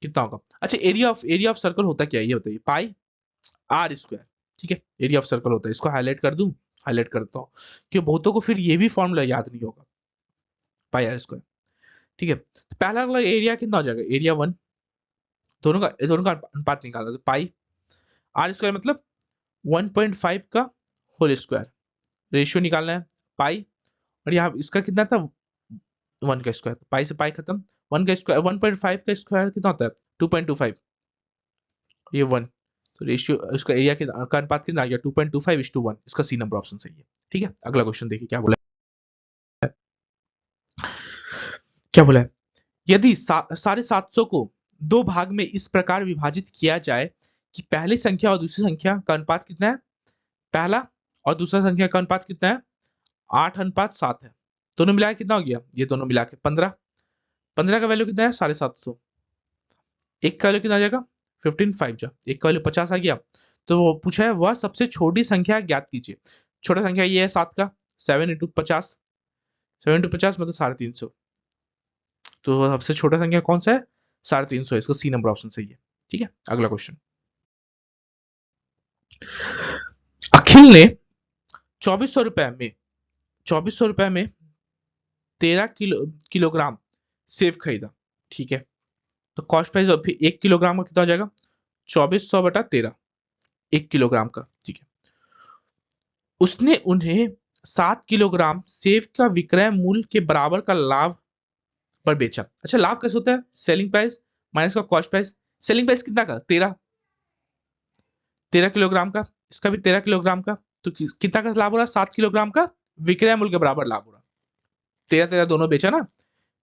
Speaker 1: कितना होगा? अच्छा, एरिया ऑफ सर्कल होता क्या है ये बताइए। पाई आर स्क्वायर। ठीक है, एरिया ऑफ सर्कल होता है। इसको हाईलाइट कर दूं? हाईलाइट करता हूँ, क्योंकि बहुतों को फिर ये भी फॉर्मूला याद नहीं होगा, पाई आर स्क्वायर। ठीक है, तो पहला वाला एरिया कितना हो जाएगा? एरिया 1। दोनों का अनुपात निकालना, तो पाई आर स्क्वायर मतलब 1.5 का होल स्क्वायर। रेशियो निकालना है पाई, और यहाँ इसका कितना था? 1 का स्क्वायर। पाई से पाई खत्म। 1 का स्क्वायर 1.5 का स्क्वायर कितना होता है? 2.25। ये 1, तो रेशियो इसका एरिया का अनुपात कितना आ गया? 2.25:1। इसका सी नंबर ऑप्शन सही है। ठीक है, अगला क्वेश्चन देखिए क्या बोला है। क्या बोला है? यदि 750 को दो भाग में इस प्रकार विभाजित किया जाए कि पहली संख्या और दूसरी संख्या का अनुपात कितना है? पहला और दूसरा संख्या का अनुपात कितना है? 8:7 है। दोनों मिला के कितना हो गया? ये दोनों मिला के 15। 15 का वैल्यू कितना है? 750। एक का वैल्यू कितना आ जाएगा? 15 5 जा एक का वैल्यू 50 आ गया। तो वो पूछा है वह सबसे छोटी संख्या ज्ञात कीजिए। छोटा संख्या ये है 7 का, 7 × 50, 7 × 50 मतलब 350। तो सबसे छोटा संख्या कौन सा है? 350, इसका सी नंबर ऑप्शन सही है। ठीक है, अगला क्वेश्चन। अखिल ने 2400 रुपए में 13 किलोग्राम सेब खरीदा। ठीक है, तो कॉस्ट प्राइस 1 किलोग्राम का कितना हो जाएगा? 2400/13, 1 किलोग्राम का। ठीक है, उसने उन्हें 7 किलोग्राम सेब का विक्रय मूल्य के बराबर का लाभ पर बेचा। अच्छा, लाभ कैसे होता है? सेलिंग प्राइस माइनस का कॉस्ट प्राइस। सेलिंग प्राइस कितना का? 13 किलोग्राम का, इसका भी 13 किलोग्राम का, तो कितना का लाभ हो रहा है? 7 किलोग्राम का विक्रय मूल्य के बराबर लाभ हो रहा है। 13 13 दोनों बेचा ना,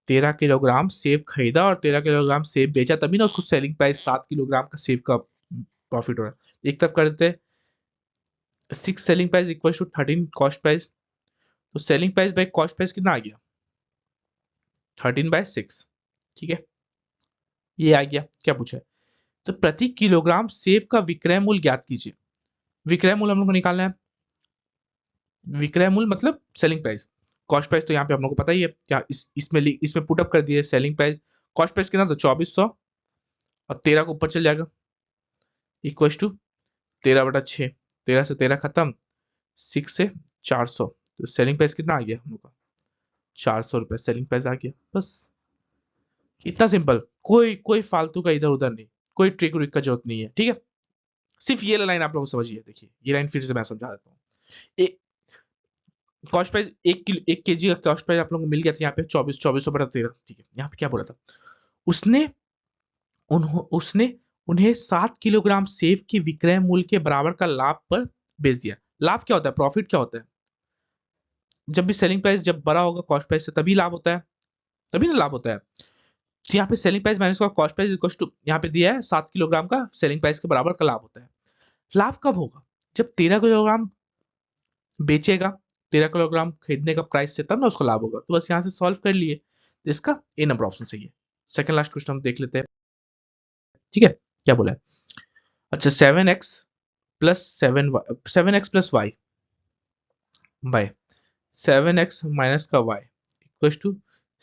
Speaker 1: 13 किलोग्राम सेब खरीदा और 13 किलोग्राम सेब बेचा, तभी ना उसको सेलिंग प्राइस 7 किलोग्राम का सेब का प्रॉफिट हो रहा है। एक तरफ कर देते 6 selling price equal to 13 cost price, तो selling price by cost price कितना आ गया? 13/6। ठीक है, ये आ गया। क्या पूछा है? तो प्रति किलोग्राम सेब का विक्रय मूल्य ज्ञात कीजिए। विक्रय मूल्य हम लोग को निकालना है। विक्रय मूल्य मतलब सेलिंग प्राइस। कॉस्ट प्राइस तो यहाँ पे हम लोग को पता ही है क्या, इसमें पुट अप कर दिए सेलिंग प्राइस। कॉस्ट प्राइस कितना था? 2400, और 13 को ऊपर चल जाएगा, इक्वल टू 13/6। 13 से 13 खत्म, 6 से 400, तो सेलिंग प्राइस कितना आ गया हम लोग का? 400 रुपए सेलिंग प्राइस आ गया। बस इतना सिंपल, कोई कोई फालतू का इधर उधर नहीं, कोई ट्रिक व्रिक का जरूरत नहीं है। ठीक है, सिर्फ ये लाइन आप लोग समझिए। देखिए ये लाइन फिर से मैं समझा देता हूँ। कॉस्ट प्राइस 1 केजी का कॉस्ट प्राइस आप लोगों को मिल गया था यहाँ पे 2400/13। ठीक है, यहाँ पे क्या बोला था? उसने उसने उन्हें 7 किलोग्राम सेब के विक्रय मूल्य के बराबर का लाभ पर बेच दिया। लाभ क्या होता है? प्रॉफिट क्या होता है? जब भी सेलिंग प्राइस जब बड़ा होगा कॉस्ट प्राइस से, तभी लाभ होता है, तभी ना लाभ होता है। तो यहाँ पे सेलिंग प्राइस माइनस का कॉस्ट प्राइस इक्वल टू, यहाँ पे दिया है 7 किलोग्राम का सेलिंग प्राइस के बराबर का लाभ होता है। लाभ कब होगा? जब 13 किलोग्राम बेचेगा, 13 किलोग्राम खरीदने का प्राइस से, तब ना उसको लाभ होगा। तो बस यहाँ से सॉल्व कर लिए, तो इसका ए नंबर ऑप्शन सही है। सेकंड लास्ट क्वेश्चन हम देख लेते हैं। ठीक है, क्या बोला है? अच्छा, 7x plus Y by 7x minus का वाई इक्वल टू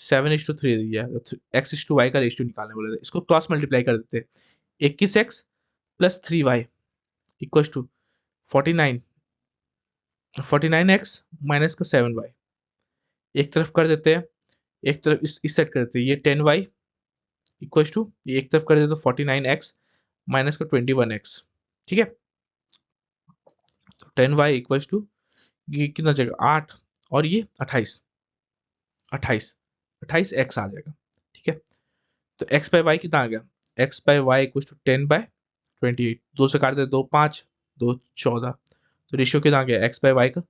Speaker 1: 7:3 दिया है। x/y का रेशियो निकालने बोले थे, इसको क्रॉस मल्टीप्लाई कर देते हैं। 21x+3y equal to 49, 49x minus का 7y। एक तरफ कर देते हैं, एक तरफ इस सेट कर देते हैं, ये 10y इक्वल टू, ये एक तरफ कर देते हैं 49x माइनस का 21x। ठीक है, तो 10y इक्वल टू, ये कितना जाएगा? 8, और ये 28, 28x आ जाएगा। ठीक है, तो x बाय वाई कितना आ गया? x by Y equal to 10/28। दो से काट दे, 2 5, 2 14, तो रेशियो कितना आ गया x बाय वाई का?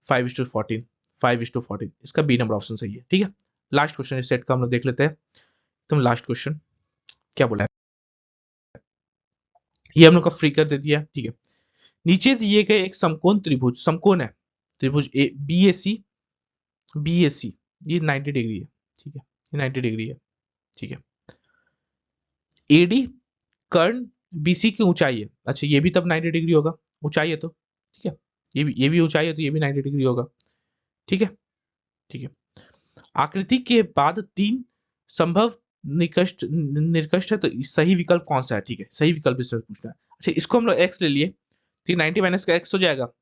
Speaker 1: 5:14, 5:14। इसका बी नंबर ऑप्शन सही है। ठीक है, लास्ट क्वेश्चन इस सेट का हम लोग देख लेते हैं। एकदम लास्ट क्वेश्चन क्या बोला है, ये हम लोग का फ्री कर दे दिया। ठीक है, नीचे दिए गए एक समकोण त्रिभुज, समकोण है त्रिभुज A B A C, B ए सी, ये 90 डिग्री है। ठीक है, ये 90 डिग्री है। ठीक है, एडी कर्ण बीसी की ऊंचाई है। अच्छा, ये भी तब 90 डिग्री होगा, ऊंचाई है तो। ठीक है, ये भी ऊंचाई है, तो ये भी 90 डिग्री होगा। ठीक है, ठीक है। आकृति के बाद 3 संभव निर्कष्ट है, तो सही विकल्प कौन सा है? ठीक है, सही विकल्प इसमें पूछना है। अच्छा, इसको हम लोग एक्स ले लिए, तो 90 माइनस का एक्स हो जाएगा।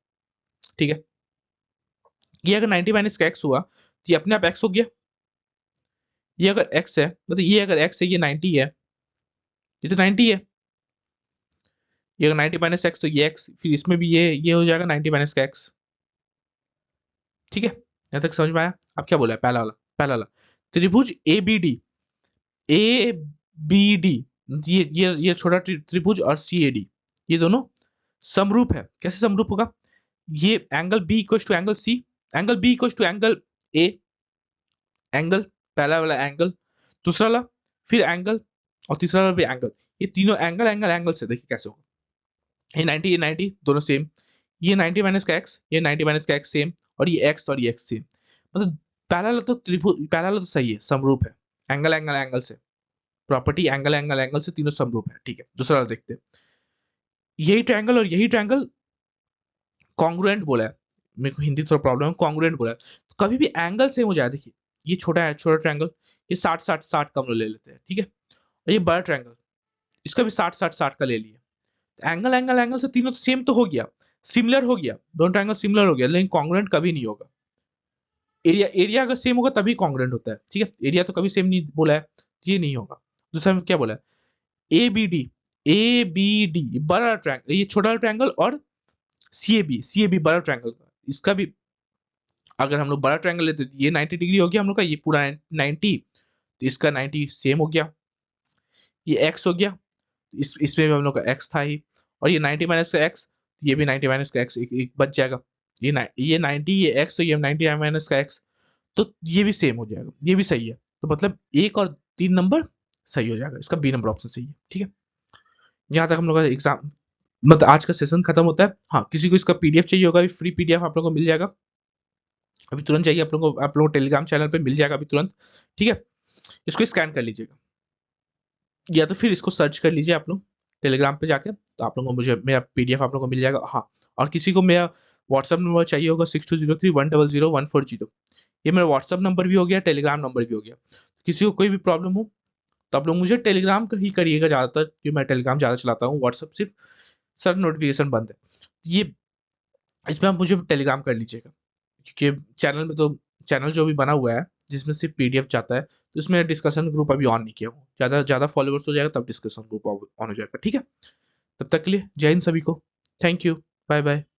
Speaker 1: ठीक है, ये अगर 90 माइनस का एक्स हुआ, तो ये अपने आप एक्स हो गया। ये अगर एक्स है, मतलब ये अगर एक्स है, ये 90 है, ये तो 90 है। ये अगर 90 माइनस एक्स, तो ये एक्स, फिर इसमें भी ये हो जाएगा 90 माइनस का एक्स। ठीक है, यहां तक समझ में आया? अब क्या बोला है? पहला वाला त्रिभुज A B D, A B D, ये छोटा त्रिभुज और सी ए डी, ये दोनों समरूप है। कैसे समरूप होगा? ये angle B equal to angle C, angle B equal to angle A, angle, पहला वाला एंगल, दूसरा वाला, फिर एंगल, और तीसरा वाला भी एंगल। ये तीनों एंगल एंगल एंगल से देखिए कैसे होगा। ये 90, ये 90 दोनों सेम, ये 90 माइनस का एक्स, ये 90 माइनस का एक्स सेम, और ये एक्स और ये एक्स सेम। मतलब पहला वाला तो त्रिभुज, पहला वाला तो सही है, समरूप है, एंगल एंगल एंगल से, प्रॉपर्टी एंगल एंगल एंगल से तीनों समरूप है। ठीक है, दूसरा वाला देखते हैं। यही ट्रायंगल और यही ट्रायंगल कॉन्ग्रुएंट बोला है, मेरे को हिंदी थोड़ा प्रॉब्लम है, कॉन्ग्रुएंट बोला है। तो कभी भी एंगल सेम हो जाए, देखिए ये छोटा है, छोटा ट्रायंगल, ये 60 60 60 का हम लोग ले लेते हैं। ठीक है, और ये बड़ा ट्रायंगल, इसका भी 60 का ले लिए। एंगल एंगल एंगल से तीनों सेम तो हो गया, सिमिलर हो गया, दोनों ट्रायंगल सिमिलर हो गया, लेकिन कॉन्ग्रुएंट कभी नहीं होगा। एरिया एरिया अगर सेम होगा तभी कॉन्ग्रुएंट होता है, ठीक है। एरिया तो कभी सेम नहीं बोला है, तो ये नहीं होगा। दूसरा में क्या बोला है, ए बी डी बड़ा ट्रायंगल, ये छोटा ट्रायंगल, और सी ए बी बड़ा ट्रायंगल, इसका भी अगर हम लोग बड़ा ट्रायंगल लेते तो ये 90 डिग्री हो गया हम लोग का, ये पूरा 90, तो इसका 90 सेम हो गया। ये एक्स हो गया, इसमें भी हम लोग का एक्स था ही, और ये 90 माइनस का एक्स, ये भी 90 माइनस का एक्स एक बच जाएगा। ये 90, ये एक्स, तो ये 90 माइनस का एक्स, तो ये भी सेम हो जाएगा, ये भी सही है। तो मतलब एक और 3 नंबर सही हो जाएगा, इसका बी नंबर ऑप्शन सही है, ठीक है। यहाँ तक हम लोग का एग्जाम, मतलब आज का सेशन खत्म होता है। हाँ, किसी को इसका पीडीएफ चाहिए होगा, फ्री पीडीएफ आप लोगों को मिल जाएगा, अभी तुरंत चाहिए आप लोगों को टेलीग्राम चैनल पे मिल जाएगा अभी तुरंत, ठीक है। इसको स्कैन कर लीजिएगा, या तो फिर इसको सर्च कर लीजिए आप लोग टेलीग्राम पे जाके, तो आप लोगों को मुझे मेरा पीडीएफ आप लोगों को मिल जाएगा। हाँ, और किसी को मेरा व्हाट्सअप नंबर चाहिए होगा 6203 100 140, ये मेरा व्हाट्सअप नंबर भी हो गया, टेलीग्राम नंबर भी हो गया। किसी को कोई भी प्रॉब्लम हो तो आप लोग मुझे टेलीग्राम ही करिएगा ज़्यादातर, क्योंकि मैं टेलीग्राम ज़्यादा चलाता हूँ, व्हाट्सअप सिर्फ सर नोटिफिकेशन बंद है। ये इसमें आप मुझे टेलीग्राम कर लीजिएगा, क्योंकि चैनल में तो चैनल जो भी बना हुआ है जिसमें सिर्फ पीडीएफ जाता है, तो इसमें डिस्कशन ग्रुप अभी ऑन नहीं किया हूँ। ज़्यादा ज़्यादा फॉलोअर्स हो जाएगा तब डिस्कशन ग्रुप ऑन हो जाएगा, ठीक है। तब तक के लिए जय हिंद सभी को, थैंक यू, बाय बाय।